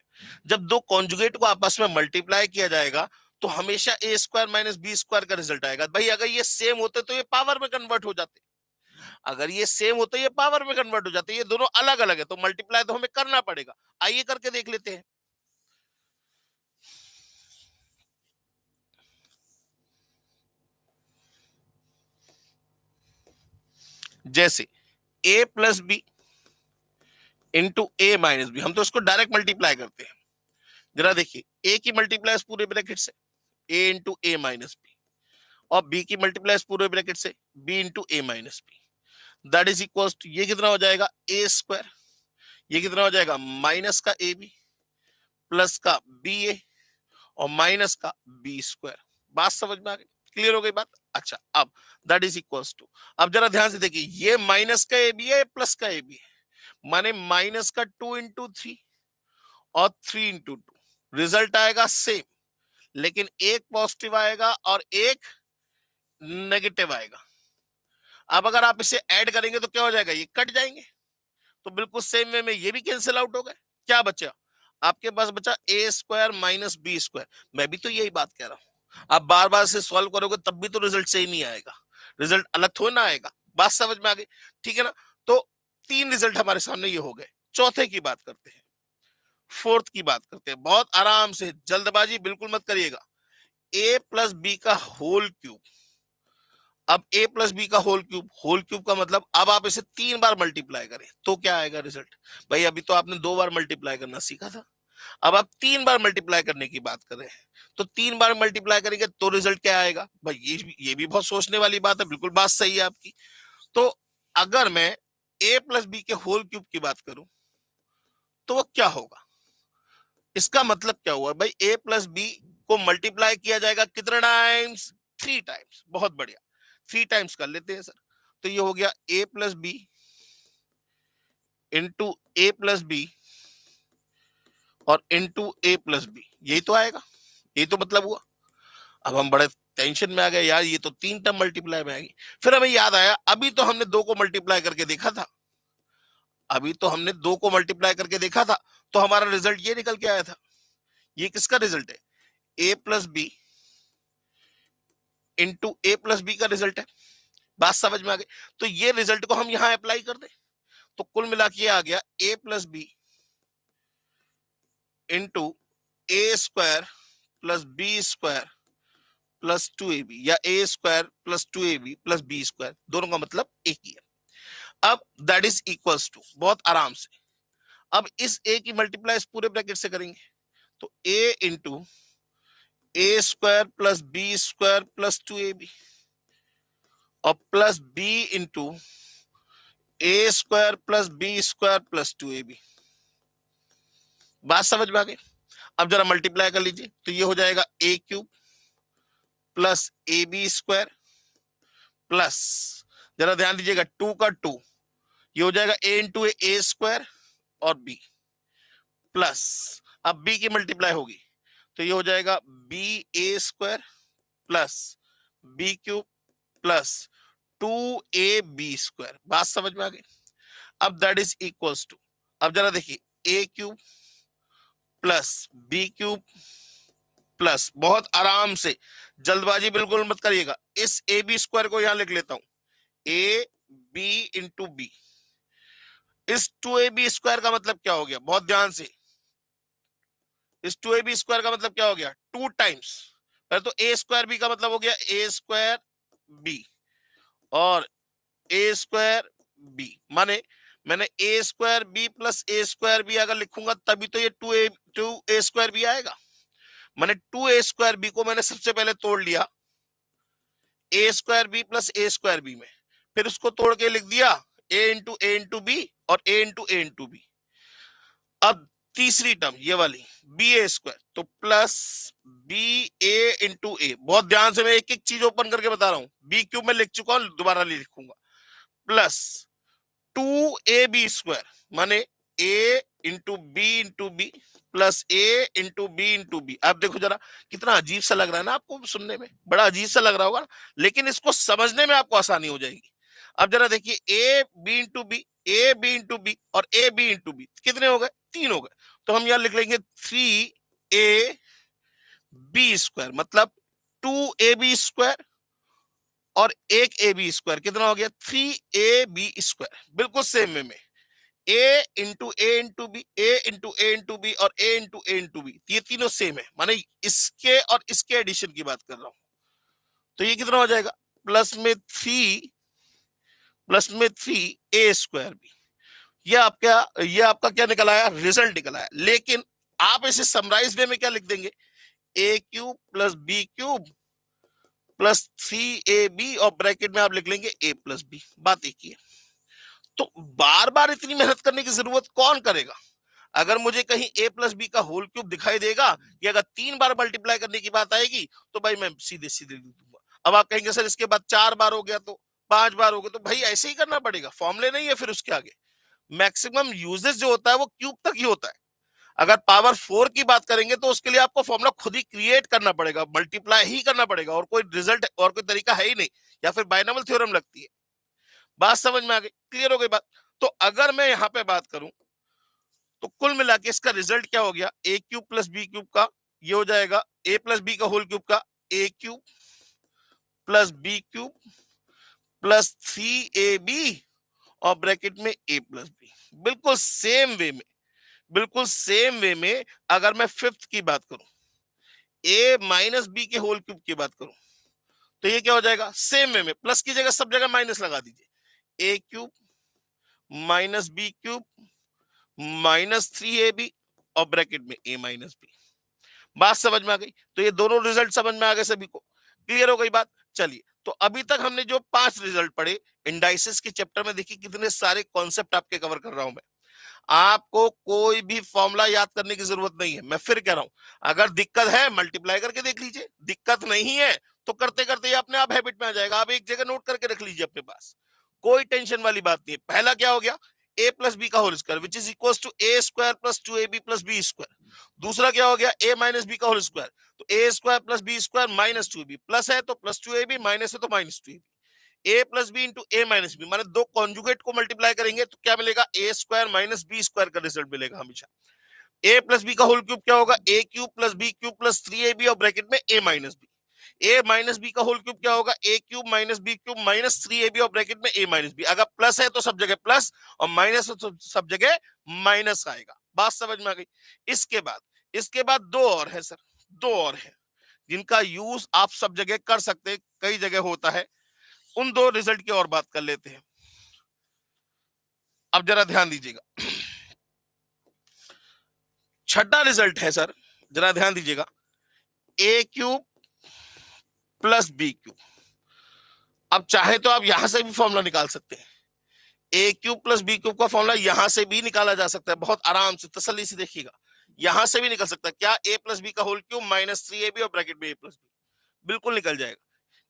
जब दो कॉन्जुगेट को आपस में मल्टीप्लाई किया जाएगा तो हमेशा ए स्क्वायर माइनस बी स्क्वायर का रिजल्ट आएगा। भाई अगर ये सेम होते तो ये पावर में कन्वर्ट हो जाते, अगर ये सेम होते ये पावर में कन्वर्ट हो जाते, ये दोनों अलग अलग है तो मल्टीप्लाई तो हमें करना पड़ेगा। आइए करके देख लेते हैं। जैसे a plus B into A minus b, हम तो इसको डायरेक्ट मल्टीप्लाई करते हैं। जरा देखिए, a की मल्टीप्लाई पूरे ब्रैकेट से a into A minus B, और b की मल्टीप्लाई पूरे ब्रैकेट से b into A minus b, that is equal to, ये कितना हो जाएगा a स्क्वायर, ये कितना हो जाएगा माइनस का ए बी प्लस का बी ए और माइनस का बी स्क्वायर। बात समझ में आ गई? क्लियर हो गई बात? अच्छा, अब दैट इज इक्वल्स टू, अब जरा ध्यान से देखिए, ये माइनस का ए बी है, प्लस का ए बी है, माने माइनस का 2 इंटू 3 और 3 इंटू 2, रिजल्ट आएगा सेम, लेकिन एक पॉजिटिव आएगा और एक नेगेटिव आएगा। अब अगर आप इसे ऐड करेंगे तो क्या हो जाएगा, ये कट जाएंगे, तो बिल्कुल सेम वे में ये भी कैंसिल आउट हो गए। क्या बचा आपके पास? बचा ए स्क्वायर माइनस बी स्क्वायर। मैं भी तो यही बात कह रहा हूं, आप बार बार से सॉल्व करोगे तब भी तो रिजल्ट सेम ही आएगा, रिजल्ट अलग थोड़ा ना आएगा। बात समझ में आ गई? ठीक है ना। तो तीन रिजल्ट हमारे सामने ये हो गए। चौथे की बात करते हैं, फोर्थ की बात करते हैं, बहुत आराम से, जल्दबाजी बिल्कुल मत करिएगा। ए प्लस बी का होल क्यूब। अब a प्लस बी का होल क्यूब का मतलब अब आप इसे 3 बार मल्टीप्लाई करें तो क्या आएगा रिजल्ट? भाई अभी तो आपने 2 बार मल्टीप्लाई करना सीखा था, अब आप 3 बार मल्टीप्लाई करने की बात कर रहे हैं, तो 3 बार मल्टीप्लाई करेंगे तो रिजल्ट क्या आएगा? भाई ये भी बहुत सोचने वाली बात है, बिल्कुल बात सही है आपकी। तो अगर मैं a प्लस बी के होल क्यूब की बात करूं तो वो क्या होगा? इसका मतलब क्या हुआ भाई, a प्लस बी को मल्टीप्लाई किया जाएगा कितने टाइम्स? 3 टाइम्स। बहुत बढ़िया, 3 टाइम्स कर लेते हैं सर। तो ये हो गया a plus B into a plus b और इंटू ए प्लस बी, यही तो आएगा, यही तो मतलब हुआ। अब हम बड़े टेंशन में आ गए यार, ये तो 3 टर्म मल्टीप्लाई में आएगी। फिर हमें याद आया, अभी तो हमने 2 को मल्टीप्लाई करके देखा था, अभी तो हमने 2 को मल्टीप्लाई करके देखा था, तो हमारा रिजल्ट ये निकल के आया था। ये किसका रिजल्ट है? A plus B into a plus b का रिजल्ट है। बात समझ में आ गई? तो ये रिजल्ट को हम यहां अप्लाई कर दें तो कुल मिला के आ गया a plus B into A square plus B square plus 2ab, या a square plus 2ab plus B square, दोनों का मतलब एक ही है। अब दैट इज इक्वल्स टू, बहुत आराम से, अब इस a की मल्टीप्लाई इस पूरे ब्रैकेट से करेंगे तो a into A square plus B square plus 2ab और प्लस बी इंटू ए square plus B square plus 2ab। बात समझ में आ गई? अब जरा मल्टीप्लाई कर लीजिए, तो ये हो जाएगा ए cube plus A B square plus, जरा ध्यान दीजिएगा, 2 का 2, ये हो जाएगा ए इंटू ए स्क्वायर और बी प्लस, अब बी की मल्टीप्लाई होगी तो ये हो जाएगा बी ए square plus b cube plus 2ab square. बात समझ में आ गई? अब दैट इज इक्वल्स टू, अब जरा देखिए, a cube plus b cube plus, बहुत आराम से, जल्दबाजी बिल्कुल मत करिएगा, इस ए बी स्क्वायर को यहां लिख लेता हूं, ए बी इंटू बी। इस 2ab स्क्वायर का मतलब क्या हो गया, बहुत ध्यान से, इस 2ab स्क्वायर का मतलब क्या हो गया, 2 टाइम्स, पहले तो ए स्क्वायर बी का मतलब हो गया ए स्क्वायर बी और ए स्क्वायर बी, माने मैंने ए square b plus A square B अगर लिखूंगा तभी तो ये 2a स्क्वायर बी आएगा। मैंने 2a स्क्वायर बी को मैंने सबसे पहले तोड़ लिया ए square b plus A square B में, फिर उसको तोड़ के लिख दिया ए इंटू बी और ए इंटू बी। अब तीसरी टर्म ये वाली बी ए स्क्वायर, तो प्लस बी ए इंटू ए, बहुत ध्यान से मैं एक एक चीज ओपन करके बता रहा हूं, बी क्यूब में लिख चुका हूं, दोबारा नहीं लिखूंगा, प्लस 2ab स्क्वायर माने ए इंटू बी प्लस ए इंटू बी। आप देखो जरा कितना अजीब सा लग रहा है ना आपको, सुनने में बड़ा अजीब सा लग रहा होगा, लेकिन इसको समझने में आपको आसानी हो जाएगी। अब जरा देखिए, ए b into b, a b into b और ए बी इंटू बी कितने हो गए, 3 हो गए, तो हम यहां लिख लेंगे 3ab स्क्वायर, मतलब 2ab स्क्वायर और एक ए बी स्क्वायर, कितना हो गया 3ab स्क्वायर। बिल्कुल सेम वे में ए इंटू बी, ए इंटू बी और ए इंटू बी, ये तीनों सेम है, माने इसके और इसके एडिशन की बात कर रहा हूं, तो ये कितना हो जाएगा, प्लस में 3a स्क्वायर बी। ये आपका क्या निकल आया, रिजल्ट निकल आया। लेकिन आप इसे समराइज वे में क्या लिख देंगे, a cube plus b cube plus 3ab और ब्रैकेट में आप लिख लेंगे a प्लस बी। बात एक ही है, तो बार बार इतनी मेहनत करने की जरूरत कौन करेगा? अगर मुझे कहीं a प्लस बी का होल क्यूब दिखाई देगा कि अगर 3 बार मल्टीप्लाई करने की बात आएगी तो भाई मैं सीधे सीधे लिख दूंगा। अब आप कहेंगे सर इसके बाद 4 बार हो गया तो 5 बार हो गया, तो भाई ऐसे ही करना पड़ेगा, फॉर्मूले नहीं है फिर उसके आगे। मैक्सिमम यूजेस जो होता है वो क्यूब तक ही होता है। अगर पावर 4 की बात करेंगे तो उसके लिए आपको फॉर्मूला खुद ही क्रिएट करना पड़ेगा, मल्टीप्लाई ही करना पड़ेगा, और कोई रिजल्ट और कोई तरीका है ही नहीं, या फिर बाइनोमियल थ्योरम लगती है। बात समझ में आ गई, क्लियर हो गई बात? तो अगर मैं यहां पे बात करूं तो कुल मिला के इसका रिजल्ट क्या हो गया, a cube plus b cube का, ये हो जाएगा ए प्लस बी का होल क्यूब का a cube plus b cube plus 3ab और ब्रैकेट में a प्लस बी। बिल्कुल सेम वे में, बिल्कुल सेम वे में अगर मैं फिफ्थ की बात करूं, a माइनस बी के होल क्यूब की बात करूं, तो ये क्या हो जाएगा, सेम वे में प्लस की जगह सब जगह माइनस लगा दीजिए, a cube minus B cube minus 3ab और ब्रैकेट में a माइनस बी। बात समझ में आ गई? तो ये दोनों रिजल्ट समझ में आ गए सभी को, क्लियर हो गई बात? चलिए, तो अभी तक हमने जो 5 रिजल्ट पढ़े इंडाइसिस के चैप्टर में, देखिए कितने सारे कॉन्सेप्ट आपके कवर कर रहा हूं मैं। आपको कोई भी फॉर्मूला याद करने की जरूरत नहीं है, मैं फिर कह रहा हूं, अगर दिक्कत है मल्टीप्लाई करके देख लीजिए, दिक्कत नहीं है तो करते करते ये अपने आप हैबिट में आ जाएगा। आप एक जगह नोट करके रख लीजिए अपने पास, कोई टेंशन वाली बात नहीं है। पहला क्या हो गया, a प्लस बी का whole square which is equal to a square plus 2ab plus B square. दूसरा क्या हो गया, a माइनस बी का होल स्क्वायर, तो a square plus B square minus 2ab, plus है तो प्लस 2ab, माइनस है तो minus 2ab। A plus B into A minus b, माने दो कॉन्जुगेट को मल्टीप्लाई करेंगे तो क्या मिलेगा, a square minus B square का रिजल्ट मिलेगा हमेशा। ए प्लस बी का होल क्यूब क्या होगा, a cube plus b cube plus 3ab और ब्रैकेट में a minus B. A minus b का होल क्यूब क्या होगा, a cube minus B cube minus 3ab और ब्रैकेट में ए माइनस बी। अगर प्लस है तो सब जगह प्लस और माइनस है तो सब जगह माइनस आएगा। बात समझ में आ गई? इसके बाद दो और है सर, दो और है जिनका यूज आप सब जगह कर सकते हैं, कई जगह होता है। उन दो रिजल्ट की और बात कर लेते हैं। अब जरा ध्यान दीजिएगा, छठा रिजल्ट है सर जरा ध्यान दीजिएगा, ए क्यूब प्लस बी क्यूब। अब चाहे तो आप यहां से भी फॉर्मूला निकाल सकते हैं, ए क्यूब प्लस बी क्यूब का फॉर्मूला यहां से भी निकाला जा सकता है, बहुत आराम से तसल्ली से देखिएगा, यहां से भी निकल सकता है। क्या, ए प्लस बी का होल क्यूब माइनस 3ab और ब्रैकेट में ए प्लस बी, बिल्कुल निकल जाएगा,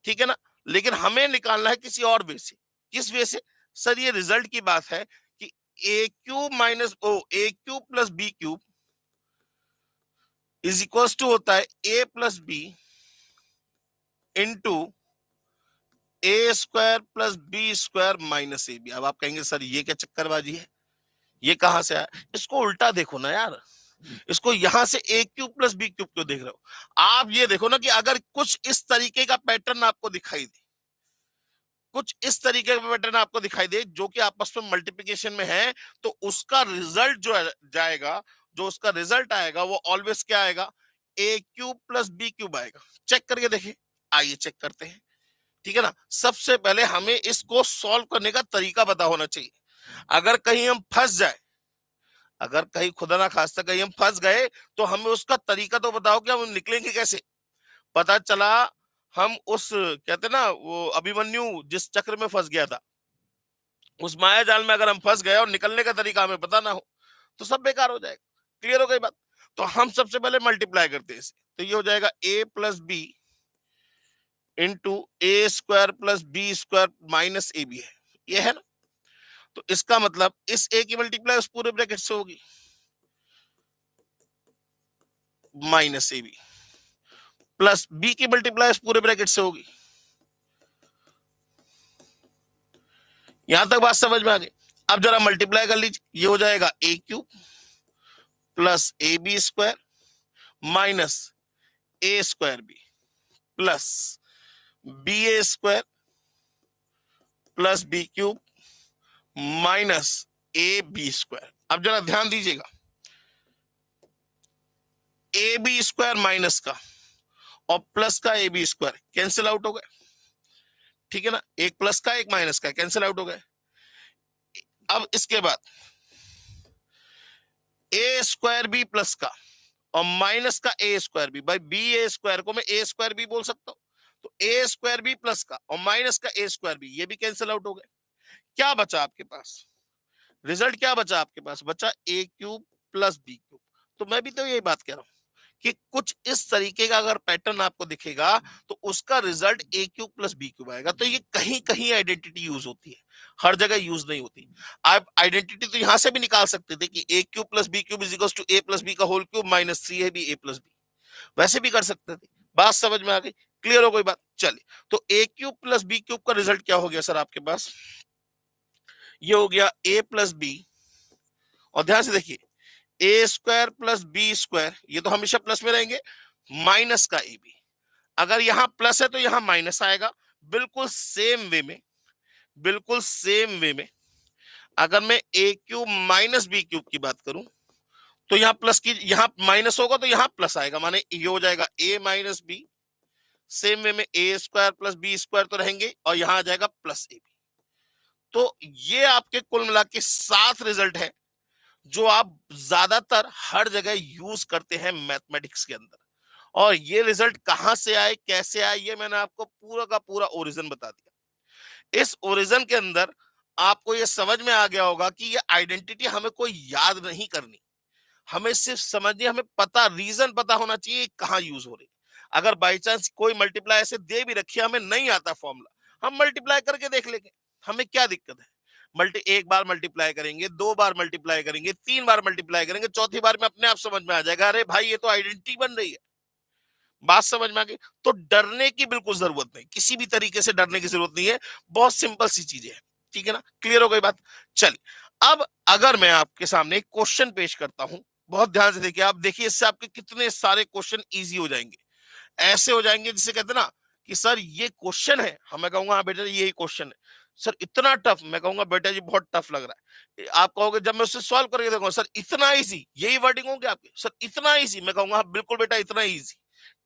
ठीक है ना। लेकिन हमें निकालना है किसी और वे से। किस वे से? सर ये रिजल्ट की बात है कि a cube minus oh a cube plus b cube is equal to होता है a plus B into A square plus B square minus A b. अब आप कहेंगे सर ये क्या चक्करबाजी है, ये कहां से आया? इसको उल्टा देखो ना यार, इसको यहां से ए क्यूब प्लस बी क्यूब क्यों देख रहे हो? आप ये देखो ना कि अगर कुछ इस तरीके का पैटर्न आपको दिखाई दे, कुछ इस तरीके का पैटर्न आपको दिखाई दे जो कि आपस में मल्टीप्लिकेशन में है, तो उसका रिजल्ट जो जाएगा, जो उसका रिजल्ट आएगा वो ऑलवेज क्या आएगा? ए क्यूब प्लस बी क्यूब आएगा। चेक करके देखिए, आइए चेक करते हैं, ठीक है ना। सबसे पहले हमें इसको सॉल्व करने का तरीका पता होना चाहिए। अगर कहीं हम फंस जाए, अगर कहीं खुदा ना खास्ता कहीं हम फंस गए, तो हमें उसका तरीका तो बताओ कि हम निकलेंगे कैसे। पता चला हम उस, कहते ना वो अभिमन्यु जिस चक्र में फंस गया था, उस माया जाल में अगर हम फंस गए और निकलने का तरीका हमें पता ना हो, तो सब बेकार हो जाएगा। क्लियर हो गई बात? तो हम सबसे पहले मल्टीप्लाई करते हैं इसे, तो ये हो जाएगा a plus B into A square plus B square minus A b है, ये है ना। तो इसका मतलब इस ए की मल्टीप्लाई उस पूरे ब्रैकेट से होगी, माइनस ए बी, प्लस बी की मल्टीप्लाई उस पूरे ब्रैकेट से होगी। यहां तक बात समझ में आ गई? अब जरा मल्टीप्लाई कर लीजिए, ये हो जाएगा ए cube plus A B square minus A square b plus b A square plus b cube minus A B square. अब जरा ध्यान दीजिएगा, ए बी स्क्वायर माइनस का और प्लस का A B square cancel out हो गए, ठीक है ना। एक प्लस का एक माइनस का कैंसिल आउट हो गए। अब इसके बाद ए स्क्वायर बी प्लस का और माइनस का ए स्क्वायर बी, भाई बी ए स्क्वायर को मैं ए स्क्वायर बी बोल सकता हूं, तो ए स्क्वायर बी प्लस का और माइनस का ए स्क्वायर बी, ये भी कैंसिल आउट हो गए। क्या बचा आपके पास? रिजल्ट क्या बचा आपके पास? बचा ए क्यूब प्लस बी क्यूब। तो मैं भी तो यही बात कह रहा हूं कि कुछ इस तरीके का अगर पैटर्न आपको दिखेगा, तो उसका रिजल्ट ए क्यूब प्लस बी क्यूब आएगा। तो ये कहीं कहीं आइडेंटिटी यूज होती है, हर जगह यूज नहीं होती। आप आइडेंटिटी तो यहां से भी निकाल सकते थे कि a cube plus b cube is equal to a plus b का whole cube minus 3ab a plus b, वैसे भी कर सकते थे। बात समझ में आ गई? क्लियर हो गई बात? चलिए, तो ए क्यूब प्लस बी क्यूब का रिजल्ट क्या हो गया सर आपके पास? ये हो गया ए प्लस बी, और ध्यान से देखिए ए स्क्वायर प्लस बी स्क्वायर, ये तो हमेशा प्लस में रहेंगे, माइनस का ए बी। अगर यहां प्लस है तो यहां माइनस आएगा, बिल्कुल सेम वे में, बिल्कुल सेम वे में अगर मैं ए क्यूब माइनस बी क्यूब की बात करूं, तो यहां प्लस की, यहां माइनस होगा तो यहां प्लस आएगा, माने ये हो जाएगा ए माइनस बी। सेम वे में A square plus B square तो रहेंगे और यहां आ जाएगा प्लस ए बी। तो ये आपके कुल मिला के 7 रिजल्ट है जो आप ज्यादातर हर जगह यूज करते हैं मैथमेटिक्स के अंदर। और ये रिजल्ट कहां से आए, कैसे आए, ये मैंने आपको पूरा का पूरा ओरिजिन बता दिया। इस ओरिजिन के अंदर आपको ये समझ में आ गया होगा कि ये आइडेंटिटी हमें कोई याद नहीं करनी, हमें सिर्फ समझनी, हमें पता, रीजन पता होना चाहिए कहां यूज हो रही। अगर बाई चांस कोई मल्टीप्लाई ऐसे दे भी रखी है, हमें नहीं आता फॉर्मूला, हम मल्टीप्लाई करके देख लेंगे, हमें क्या दिक्कत है। एक बार मल्टीप्लाई करेंगे, 2 बार मल्टीप्लाई करेंगे, 3 बार मल्टीप्लाई करेंगे, चौथी बार में अपने आप समझ में आ जाएगा, अरे भाई ये तो आइडेंटिटी बन रही है। बात समझ में आ गई? तो डरने की बिल्कुल जरूरत नहीं, किसी भी तरीके से डरने की जरूरत नहीं है, बहुत सिंपल सी चीजें हैं, ठीक है ना। क्लियर हो गई बात? चलिए, अब अगर मैं आपके सामने एक क्वेश्चन पेश करता हूं, बहुत ध्यान से देखिए, आप देखिए इससे आपके कितने सारे क्वेश्चन इजी हो जाएंगे, ऐसे हो जाएंगे जिसे कहते हैं ना कि सर ये क्वेश्चन है, हमें कहूंगा हाँ बेटा यही क्वेश्चन है, सर इतना टफ, मैं कहूंगा बेटा जी बहुत टफ लग रहा है। आप कहोगे जब मैं उससे सॉल्व करके देखूंगा, सर इतना इजी, यही वर्डिंग होंगे आपके, सर इतना इजी, मैं कहूंगा हाँ बिल्कुल बेटा इतना इजी,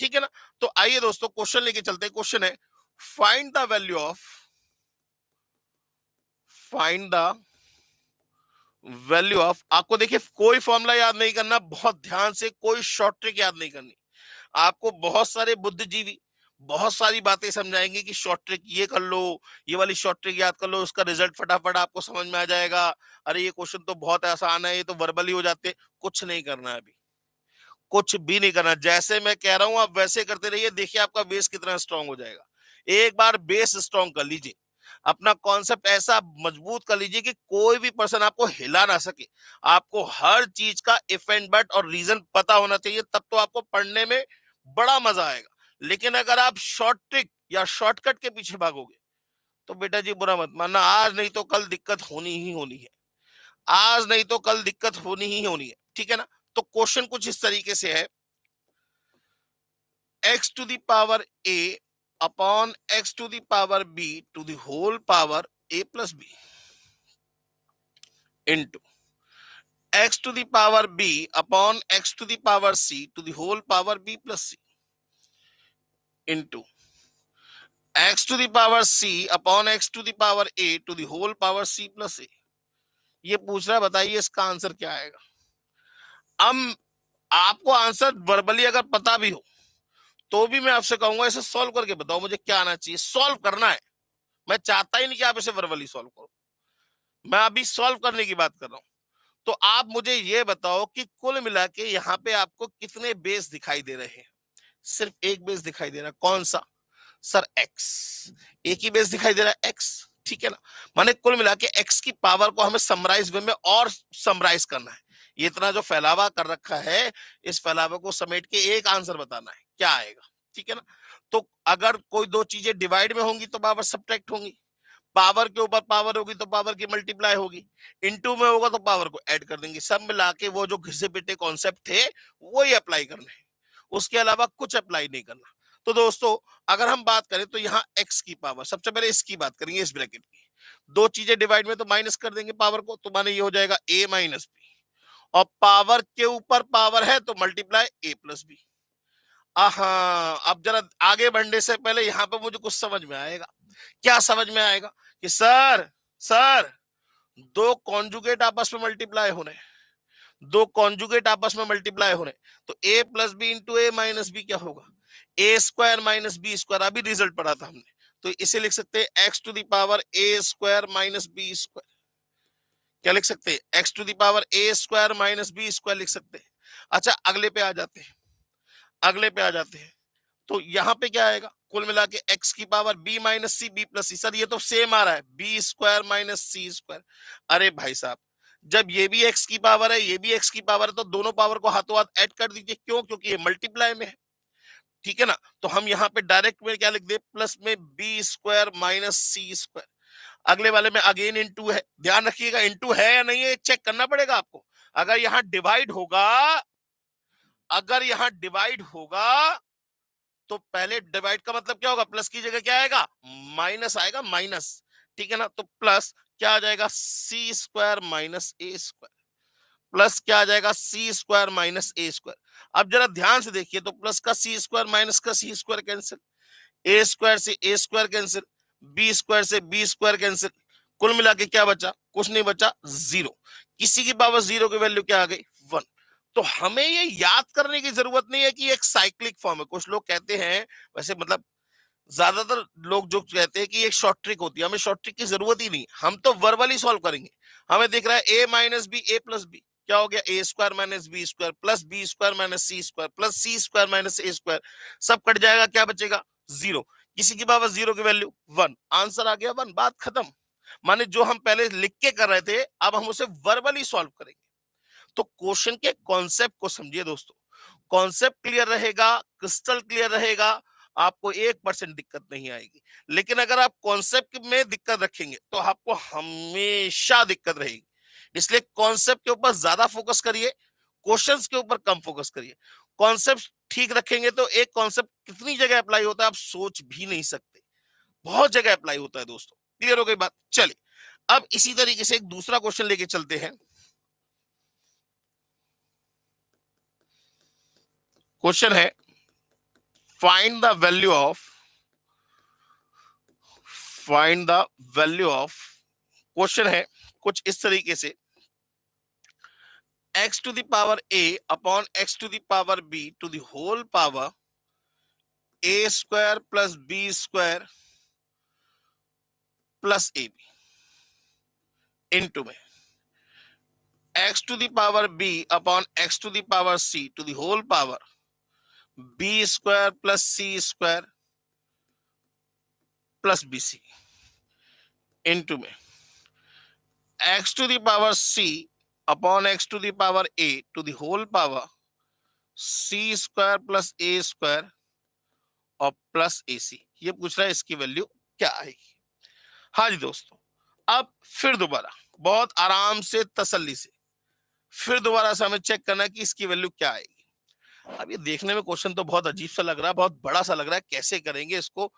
ठीक है ना। तो आइए दोस्तों क्वेश्चन लेके चलते हैं। क्वेश्चन है, find the value of, find the value of, आपको देखिए कोई फॉर्मूला याद नहीं करना, बहुत ध्यान से, कोई शॉर्ट ट्रिक याद नहीं करनी। आपको बहुत सारे बुद्धिजीवी बहुत सारी बातें समझाएंगे कि शॉर्ट ट्रिक ये कर लो, ये वाली शॉर्ट ट्रिक याद कर लो, उसका रिजल्ट फटाफट आपको समझ में आ जाएगा। अरे ये क्वेश्चन तो बहुत आसान है, ये तो वर्बली हो जाते। कुछ नहीं करना है अभी, कुछ भी नहीं करना। जैसे मैं कह रहा हूं आप वैसे करते रहिए, देखिए आपका बेस कितना स्ट्रांग हो जाएगा। एक बार बेस स्ट्रांग कर लीजिए, अपना कॉन्सेप्ट ऐसा मजबूत कर लीजिए कि कोई भी पर्सन आपको हिला ना सके। आपको हर चीज का इफ एंड बट और रीजन पता होना चाहिए, तब तो आपको पढ़ने में बड़ा मजा आएगा। लेकिन अगर आप शॉर्ट ट्रिक या शॉर्टकट के पीछे भागोगे तो बेटा जी बुरा मत मानना, आज नहीं तो कल दिक्कत होनी ही होनी है। आज नहीं तो कल दिक्कत होनी ही होनी है, ठीक है ना। तो क्वेश्चन कुछ इस तरीके से है, x to the power a upon x to the power b to the whole power a plus b into x to the power b upon x to the power c to the whole power b plus c into x to the power c upon x to the power a to the whole power c plus a। ये पूछ रहा है, बताइए इसका आंसर क्या आएगा। अब आपको आंसर वर्बली अगर पता भी हो तो भी मैं आपसे कहूंगा इसे सॉल्व करके बताओ मुझे क्या आना चाहिए, सॉल्व करना है। मैं चाहता ही नहीं कि आप इसे वर्बली सॉल्व करो, मैं अभी सॉल्व करने की बात कर रहा हूं। तो आप मुझे ये बताओ कि कुल मिला के यहाँ पे आपको कितने बेस दिखाई दे रहे हैं। सिर्फ एक बेस दिखाई दे रहा है, कौन सा सर, एक्स। एक ही बेस दिखाई दे रहा है, एक्स, ठीक है ना। माने कुल मिला के एक्स की पावर को हमें समराइज वे में और समराइज करना है। ये इतना जो फैलावा कर रखा है, इस फैलावा को समेट के एक आंसर बताना है, क्या आएगा, ठीक है ना। तो अगर कोई दो चीजें डिवाइड में होंगी तो पावर सब्ट्रैक्ट होंगी, पावर के ऊपर पावर होगी तो पावर की मल्टीप्लाई होगी, इनटू में होगा तो पावर को ऐड कर देंगे। सब मिला के वो जो घिसे पिटे कॉन्सेप्ट थे वही अप्लाई करने हैं, उसके अलावा कुछ अप्लाई नहीं करना। तो दोस्तों अगर हम बात करें तो यहाँ x की पावर, सबसे पहले इसकी बात करेंगे, इस ब्रैकेट की। दो चीजें डिवाइड में तो माइनस कर देंगे पावर को, तो माने ये हो जाएगा a माइनस बी, और पावर के ऊपर पावर है तो मल्टीप्लाई a प्लस बी। हाँ, अब जरा आगे बढ़ने से पहले यहाँ पे मुझे कुछ समझ में आएगा। क्या समझ में आएगा कि सर दो कॉन्जुगेट आपस में मल्टीप्लाई हो रहे हैं, दो कॉन्जुगेट आपस में मल्टीप्लाई हो रहे हैं, तो a plus B into A minus B क्या होगा, ए स्क्वायर माइनस बी स्क्वायर। अभी रिजल्ट पढ़ा था हमने, तो इसे लिख सकते हैं X to the power A square minus B square. क्या लिख सकते हैं, X to the power A square minus B square लिख सकते हैं। अच्छा अगले पे आ जाते हैं, अगले पे आ जाते हैं। तो यहाँ पे क्या आएगा, कुल मिला के एक्स की power b minus c b plus c. Sir ये तो सेम आ रहा है, बी स्क्वायर माइनस सी स्क्वायर। अरे भाई साहब, जब ये भी एक्स की पावर है ये भी एक्स की पावर है तो दोनों पावर को हाथों हाथ ऐड कर दीजिए। क्यों, क्योंकि ये मल्टीप्लाई में है, ठीक है ना। तो हम यहाँ पे डायरेक्ट में क्या लिख दे, प्लस में बी स्क्वायर माइनस सी स्क्वायर। अगले वाले में अगेन इनटू है, ध्यान रखिएगा इनटू है या नहीं है चेक करना पड़ेगा आपको। अगर यहाँ डिवाइड होगा, अगर यहाँ डिवाइड होगा तो पहले डिवाइड का मतलब क्या होगा, प्लस की जगह क्या आएगा, माइनस आएगा, माइनस, ठीक है ना। तो प्लस क्या आ जाएगा, सी स्क्वायर माइनस ए स्क्वायर, प्लस क्या आ जाएगा, सी स्क्वायर माइनस ए स्क्वायर। अब जरा ध्यान से देखिए, तो प्लस का सी स्क्वायर माइनस का सी स्क्वायर कैंसिल, ए स्क्वायर से ए स्क्वायर कैंसिल, बी स्क्वायर से बी स्क्वायर कैंसिल। कुल मिला के क्या बचा, कुछ नहीं बचा, जीरो। किसी की पावर जीरो की वैल्यू क्या आ गई, वन। तो हमें ये याद करने की जरूरत नहीं है कि एक साइक्लिक फॉर्म है। कुछ लोग कहते हैं, वैसे मतलब ज्यादातर लोग जो कहते हैं कि एक शॉर्ट ट्रिक होती है, हमें शॉर्ट ट्रिक की जरूरत ही नहीं, हम तो वर्बली सॉल्व करेंगे। हमें दिख रहा है A minus B A plus B, क्या हो गया, ए square minus B square plus B square minus सी square plus C square minus ए स्क्वायर। सब कट जाएगा, क्या बचेगा, जीरो। किसी की पावर जीरो की वैल्यू वन, आंसर आ गया वन, बात खत्म। माने जो हम पहले लिख के कर रहे थे अब हम उसे वर्बली सॉल्व करेंगे। तो क्वेश्चन के कॉन्सेप्ट को समझिए दोस्तों, कॉन्सेप्ट क्लियर रहेगा, क्रिस्टल क्लियर रहेगा, आपको 1% दिक्कत नहीं आएगी। लेकिन अगर आप कॉन्सेप्ट में दिक्कत रखेंगे तो आपको हमेशा दिक्कत रहेगी। इसलिए कॉन्सेप्ट के ऊपर ज्यादा फोकस करिए, क्वेश्चंस के ऊपर कम फोकस करिए। कॉन्सेप्ट ठीक रखेंगे तो एक कॉन्सेप्ट कितनी जगह अप्लाई होता है आप सोच भी नहीं सकते, बहुत जगह अप्लाई होता है दोस्तों। क्लियर हो गई बात, चलिए अब इसी तरीके से एक दूसरा क्वेश्चन लेके चलते हैं। क्वेश्चन है, find the value of, find the value of, question है कुछ इस तरीके से, x to the power a upon x to the power b to the whole power a square plus b square plus ab into में x to the power b upon x to the power c to the whole power b square plus c square plus bc into में x to the power c upon x to the power a to the whole power c square plus a square और प्लस ac। ये पूछ रहा है इसकी वैल्यू क्या आएगी। हाँ जी दोस्तों, अब फिर दोबारा बहुत आराम से तसल्ली से फिर दोबारा से हमें चेक करना है कि इसकी वैल्यू क्या आएगी। अब ये देखने में क्वेश्चन तो बहुत अजीब सा लग रहा है, बहुत बड़ा सा लग रहा है, कैसे करेंगे इसको,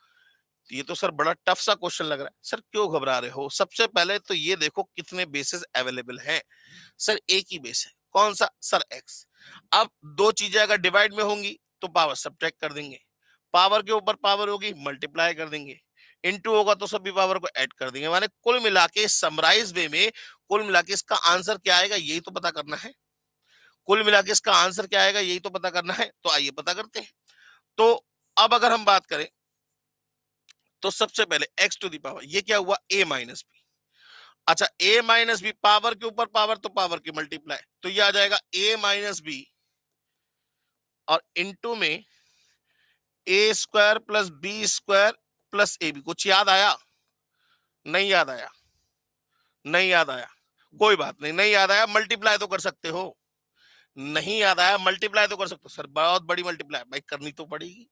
ये तो सर बड़ा टफ सा क्वेश्चन लग रहा है। सर क्यों घबरा रहे हो, सबसे पहले तो ये देखो कितने बेसिस अवेलेबल हैं। सर एक ही बेस है, कौन सा सर एक्स। अब दो चीजें अगर डिवाइड में होंगी तो पावर सब्ट्रैक्ट कर देंगे, पावर के ऊपर पावर होगी मल्टीप्लाई कर देंगे, इनटू होगा तो सभी पावर को ऐड कर देंगे। माने कुल मिला के समराइज वे में कुल मिला के इसका आंसर क्या आएगा यही तो पता करना है। कुल मिला के इसका आंसर क्या आएगा यही तो पता करना है। तो आइए पता करते हैं। तो अब अगर हम बात करें तो सबसे पहले x टू दी पावर, ये क्या हुआ a माइनस बी। अच्छा a माइनस बी, पावर के ऊपर पावर तो पावर की मल्टीप्लाई, तो ये आ जाएगा a माइनस बी और इनटू में A square plus B square plus A B. कुछ याद आया? नहीं याद आया? नहीं याद आया, कोई बात नहीं, नहीं याद आया मल्टीप्लाई तो कर सकते हो। नहीं याद आया मल्टीप्लाई तो कर सकते हो। सर बहुत बड़ी मल्टीप्लाई भाई करनी तो पड़ेगी।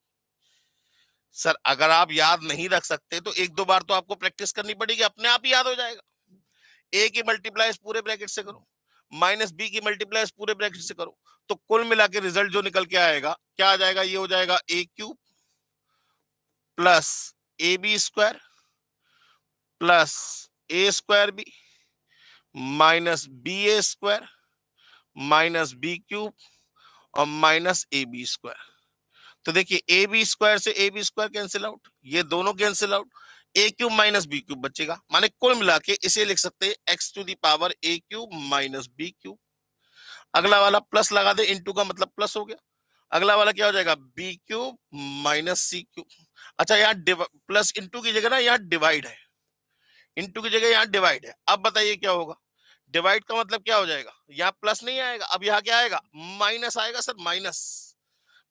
सर अगर आप याद नहीं रख सकते तो एक दो बार तो आपको प्रैक्टिस करनी पड़ेगी, अपने आप ही याद हो जाएगा। ए की मल्टीप्लाई पूरे ब्रैकेट से करो, माइनस बी की मल्टीप्लाई पूरे ब्रैकेट से करो, तो कुल मिला के रिजल्ट जो निकल के आएगा क्या आ जाएगा, ये हो जाएगा ए cube plus A B square plus A square B minus B A square minus B cube और माइनस ए बी स्क्वायर। तो देखिए ए बी स्क्वायर से A B square cancel out, ये दोनों cancel out, A cube minus B cube बचेगा। माने कुल मिला के इसे लिख सकते हैं X to the power A cube minus B cube. अगला वाला प्लस लगा दे, इनटू का मतलब प्लस हो गया। अगला वाला क्या हो जाएगा, B cube minus C cube. अच्छा यहाँ प्लस इनटू की जगह ना यहाँ डिवाइड है, इनटू की जगह यहाँ डिवाइड है। अब बताइए क्या होगा, डिवाइड का मतलब क्या हो जाएगा, यहाँ प्लस नहीं आएगा, अब यहाँ क्या आएगा माइनस आएगा। सर माइनस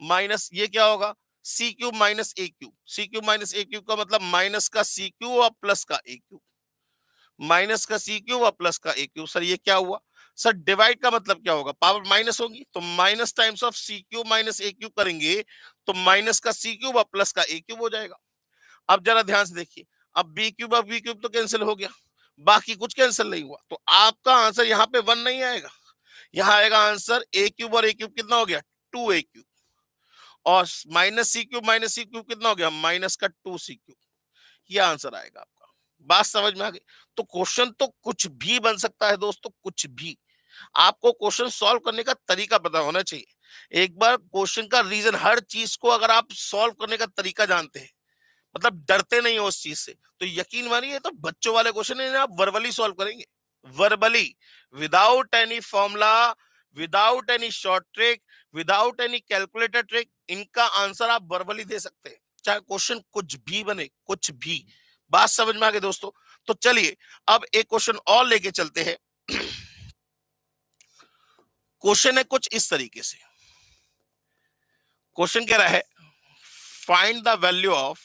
माइनस ये क्या होगा, सी cube minus A cube. C cube minus A cube का मतलब माइनस का सी क्यूब और प्लस का ए क्यूब, माइनस का सी क्यूब और प्लस का ए क्यूब। सर ये क्या हुआ, सर डिवाइड का मतलब क्या होगा, पावर माइनस होगी तो minus times of C cube minus A cube करेंगे तो माइनस का सी क्यूब और प्लस का ए क्यूब हो जाएगा। अब जरा ध्यान से देखिए, अब बी क्यूब और बी क्यूब तो कैंसिल हो गया, बाकी कुछ कैंसिल नहीं हुआ, तो आपका आंसर यहाँ पे 1 नहीं आएगा, यहाँ आएगा आंसर ए क्यूब और ए क्यूब कितना हो गया 2 ए क्यूब और माइनस सी क्यूब कितना हो गया माइनस का 2 सी क्यूब। ये आंसर आएगा आपका। बात समझ में आ गई? तो क्वेश्चन तो कुछ भी बन सकता है दोस्तों, कुछ भी। आपको क्वेश्चन सॉल्व करने का तरीका पता होना चाहिए। एक बार क्वेश्चन का रीजन, हर चीज को अगर आप सॉल्व करने का तरीका जानते हैं, मतलब डरते नहीं हो उस चीज से, तो यकीन मानिए तो बच्चों वाले क्वेश्चन है आप वर्बली सॉल्व करेंगे, verbally, without any formula, without any short trick, without any calculator trick, इनका आंसर आप वर्बली दे सकते हैं, चाहे क्वेश्चन कुछ भी बने, कुछ भी। बात समझ में आ गई दोस्तों? तो चलिए अब एक क्वेश्चन और लेके चलते हैं। क्वेश्चन है कुछ इस तरीके से, क्वेश्चन कह रहा है find the value of,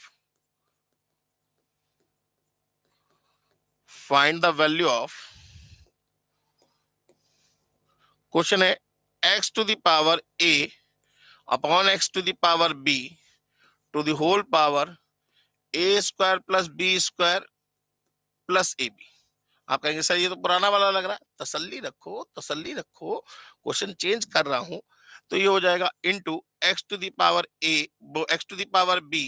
find the value of, question है x to the power a upon x to the power b to the whole power a square plus b square plus ab। आप कहेंगे सर ये तो पुराना वाला लग रहा है, तसल्ली रखो, तसल्ली रखो, क्वेश्चन चेंज कर रहा हूं। तो ये हो जाएगा into x to the power a x to the power b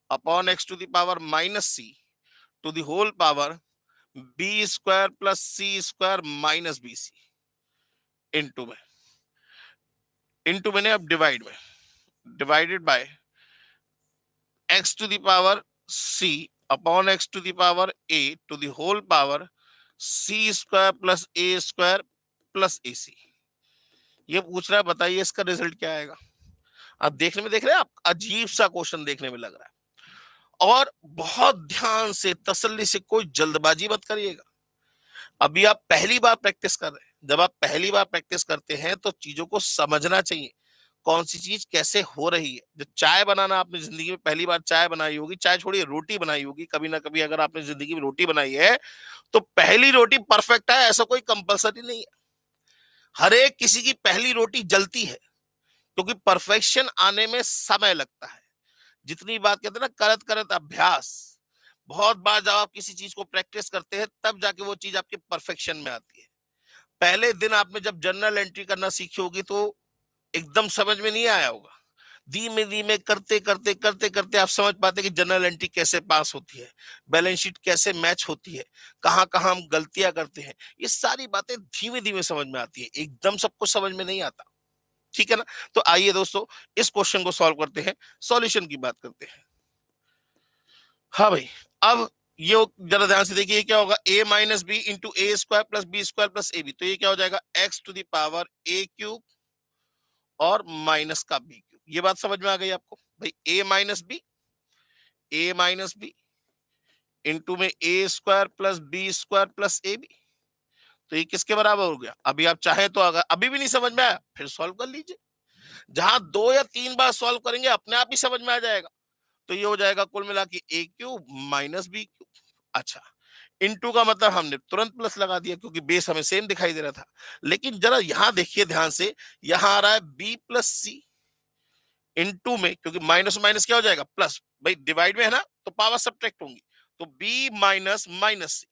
upon x to the power minus c to the whole power b square plus c square minus bc into में, इनटू मैंने अब डिवाइड में, divided by x to the power c upon x to the power a to the whole power c square plus a square plus ac। ये पूछ रहा है बताइए इसका रिजल्ट क्या आएगा। आप देखने में देख रहे हैं, आप अजीब सा क्वेश्चन देखने में लग रहा है। और बहुत ध्यान से तसल्ली से, कोई जल्दबाजी मत करिएगा। अभी आप पहली बार प्रैक्टिस कर रहे हैं, जब आप पहली बार प्रैक्टिस करते हैं तो चीजों को समझना चाहिए, कौन सी चीज कैसे हो रही है। जो चाय बनाना आपने जिंदगी में पहली बार चाय बनाई होगी, चाय छोड़िए रोटी बनाई होगी कभी ना कभी, अगर आपने जिंदगी में रोटी बनाई है तो पहली रोटी परफेक्ट है ऐसा कोई कंपलसरी नहीं है। हर एक किसी की पहली रोटी जलती है, क्योंकि परफेक्शन आने में समय लगता है। जितनी बात कहते हैं ना, करत करत अभ्यास, बहुत बार जब आप किसी चीज को प्रैक्टिस करते हैं तब जाके वो चीज आपके परफेक्शन में आती है। पहले दिन आपने जब जर्नल एंट्री करना सीखी होगी तो एकदम समझ में नहीं आया होगा। धीमे धीमे करते करते करते करते आप समझ पाते कि जर्नल एंट्री कैसे पास होती है, बैलेंस शीट कैसे मैच होती है, कहाँ कहाँ हम गलतियां करते हैं। ये सारी बातें धीमे धीमे समझ में आती है, एकदम सबको समझ में नहीं आता। ठीक है ना। तो आइए दोस्तों, इस क्वेश्चन को सॉल्व करते हैं, सॉल्यूशन की बात करते हैं। हाँ भाई, अब ये जरा ध्यान से देखिए क्या होगा, a minus B into A square plus B square plus A B. तो ये क्या हो जाएगा, x to the power a cube और माइनस का b क्यूब। ये बात समझ में आ गई आपको भाई, a माइनस बी इंटू में A square plus B square plus A B. तो ये किसके बराबर हो गया। अभी आप चाहे तो, अगर अभी भी नहीं समझ में आया फिर सॉल्व कर लीजिए, जहां 2 या 3 बार सॉल्व करेंगे अपने आप ही समझ में आ जाएगा। तो ये हो जाएगा कुल मिला के a cube minus B cube. अच्छा, इनटू का मतलब हमने तुरंत प्लस लगा दिया क्योंकि बेस हमें सेम दिखाई दे रहा था। लेकिन जरा यहां देखिए ध्यान से, यहां आ रहा है b प्लस सी इनटू में, क्योंकि माइनस माइनस क्या हो जाएगा प्लस, भाई डिवाइड में है ना तो पावर सब्ट्रैक्ट होंगी। तो b माइनस माइनस सी,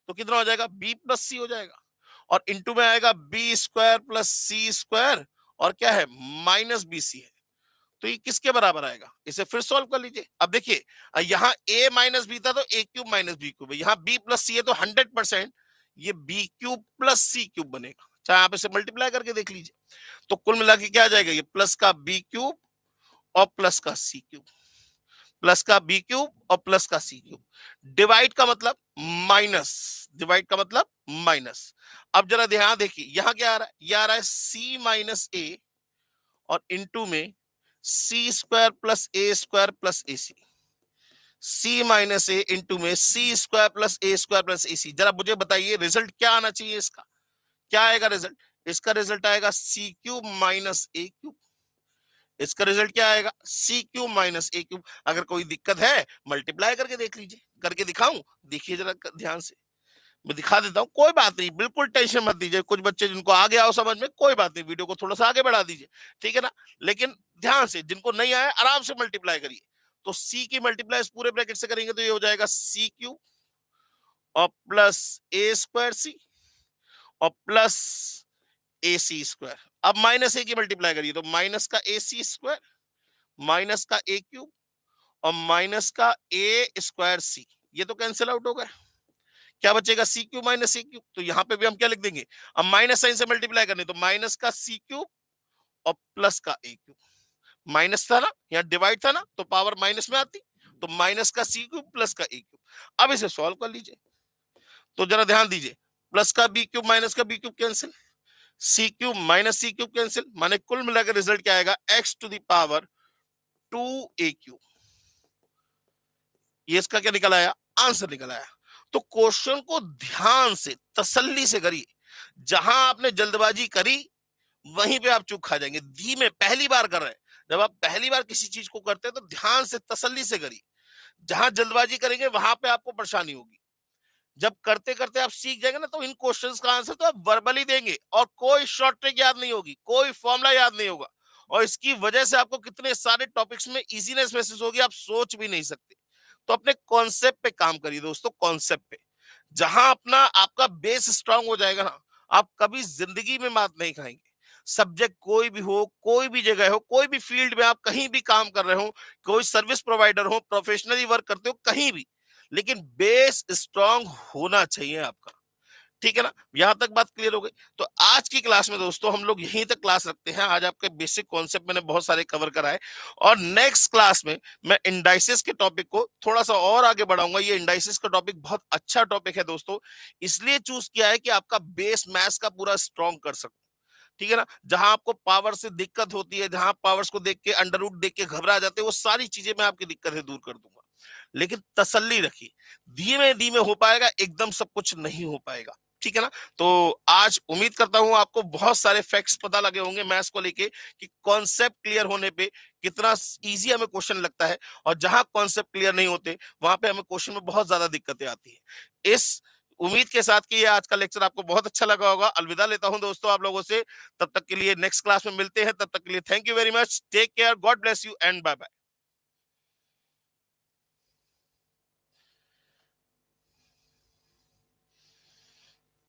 तो कितना हो जाएगा b प्लस सी हो जाएगा। और इनटू में आएगा B square plus C square, और क्या है माइनस बी सी है। तो ये किसके बराबर आएगा, इसे फिर सॉल्व कर लीजिए। अब देखिए, यहाँ a माइनस बी था तो a cube minus B cube है, यहाँ b प्लस सी है तो 100% ये b क्यूब प्लस सी क्यूब बनेगा। चाहे आप इसे मल्टीप्लाई करके देख लीजिए। तो कुल मिला के क्या आ जाएगा, ये प्लस का b क्यूब और प्लस का सी क्यूब, प्लस का b क्यूब और प्लस का सी क्यूब। डिवाइड का मतलब माइनस, डिवाइड का मतलब माइनस। अब जरा ध्यान देखिए, यहाँ क्या आ रहा है, ये आ रहा है c माइनस ए और इनटू में सी square plus A square plus A C, C minus A into में सी square plus A square plus ए सी। जरा मुझे बताइए रिजल्ट क्या आना चाहिए इसका, क्या आएगा रिजल्ट। इसका रिजल्ट आएगा सी क्यूब माइनस ए क्यूब। इसका रिजल्ट क्या आएगा, सी क्यूब माइनस ए क्यूब। अगर कोई दिक्कत है मल्टीप्लाई करके देख लीजिए, करके दिखाऊं, देखिए जरा ध्यान से, मैं दिखा देता हूँ, कोई बात नहीं, बिल्कुल टेंशन मत दीजिए। कुछ बच्चे जिनको आ गया हो समझ में, कोई बात नहीं, वीडियो को थोड़ा सा आगे बढ़ा दीजिए, ठीक है ना। लेकिन ध्यान से, जिनको नहीं आया आराम से मल्टीप्लाई करिए। तो सी की मल्टीप्लाई इस पूरे ब्रैकेट से करेंगे तो ये हो जाएगा सी क्यू और प्लस ए स्क्वायर सी और प्लस ए सी स्क्वायर। अब माइनस ए की मल्टीप्लाई करिए तो माइनस का ए सी स्क्वायर माइनस का ए क्यूब और माइनस का ए स्क्वायर सी। ये तो कैंसिल आउट हो गया, क्या बचेगा सी क्यूब माइनस सी क्यूब। तो यहां पे भी हम क्या लिख देंगे, अब माइनस साइन से मल्टीप्लाई करने तो माइनस का सी क्यूब और प्लस का ए क्यूब। माइनस था ना, यहाँ डिवाइड था ना तो पावर माइनस में आती, तो माइनस का सी क्यूब प्लस का ए क्यूब। अब इसे सॉल्व कर लीजिए, तो जरा ध्यान दीजिए, प्लस का बी क्यूब माइनस का B cube cancel, C cube minus C cube cancel, माने कुल मिलाकर रिजल्ट क्या आएगा, X to the power 2a cube. ये इसका क्या निकल आया, आंसर निकल आया। तो क्वेश्चन को ध्यान से तसल्ली से करिए, जहां आपने जल्दबाजी करी वहीं पे आप चूक खा जाएंगे। धीमे, पहली बार कर रहे हैं, जब आप पहली बार किसी चीज को करते हैं तो ध्यान से तसल्ली से करिए, जहां जल्दबाजी करेंगे वहां पे आपको परेशानी होगी। जब करते करते आप सीख जाएंगे ना तो इन क्वेश्चंस का आंसर तो आप वर्बली देंगे और कोई शॉर्ट ट्रिक याद नहीं होगी, कोई फॉर्मूला याद नहीं होगा, और इसकी वजह से आपको कितने सारे टॉपिक्स में इजीनेस महसूस होगी आप सोच भी नहीं सकते। तो अपने कॉन्सेप्ट पे काम करिए दोस्तों, कॉन्सेप्ट पे। जहां अपना आपका बेस स्ट्रांग हो जाएगा ना, आप कभी जिंदगी में मात नहीं खाएंगे। सब्जेक्ट कोई भी हो, कोई भी जगह हो, कोई भी फील्ड में आप कहीं भी काम कर रहे हो, कोई सर्विस प्रोवाइडर हो, प्रोफेशनली वर्क करते हो, कहीं भी, लेकिन बेस स्ट्रांग होना चाहिए आपका। ठीक है ना, यहां तक बात क्लियर हो गई। तो आज की क्लास में दोस्तों हम लोग यहीं तक क्लास रखते हैं। आज आपके बेसिक कॉन्सेप्ट मैंने बहुत सारे कवर कराए, और नेक्स्ट क्लास में मैं इंडाइसिस के टॉपिक को थोड़ा सा और आगे बढ़ाऊंगा। ये इंडाइसिस का टॉपिक बहुत अच्छा टॉपिक है दोस्तों, इसलिए चूज किया है कि आपका बेस मैथ्स का पूरा स्ट्रॉन्ग कर सकूं। ठीक है ना? जहां आपको पावर से दिक्कत होती है, जहां पावर्स को देख के, अंडर रूट देख के घबरा जाते हैं, वो सारी चीजें मैं आपकी दिक्कतें दूर कर दूंगा। लेकिन तसल्ली रखिए, धीमे धीमे हो पाएगा, एकदम सब कुछ नहीं हो पाएगा। ठीक है ना? तो आज उम्मीद करता हूं आपको बहुत सारे फैक्ट्स पता लगे होंगे मैथ्स को लेके, कि कॉन्सेप्ट क्लियर होने पे कितना इजी हमें क्वेश्चन लगता है, और जहां कॉन्सेप्ट क्लियर नहीं होते वहां पे हमें क्वेश्चन में बहुत ज्यादा दिक्कतें आती है। इस उम्मीद के साथ कि ये आज का लेक्चर आपको बहुत अच्छा लगा होगा, अलविदा लेता हूं दोस्तों आप लोगों से। तब तक के लिए नेक्स्ट क्लास में मिलते हैं, तब तक के लिए thank you very much, take care, God bless you and bye bye.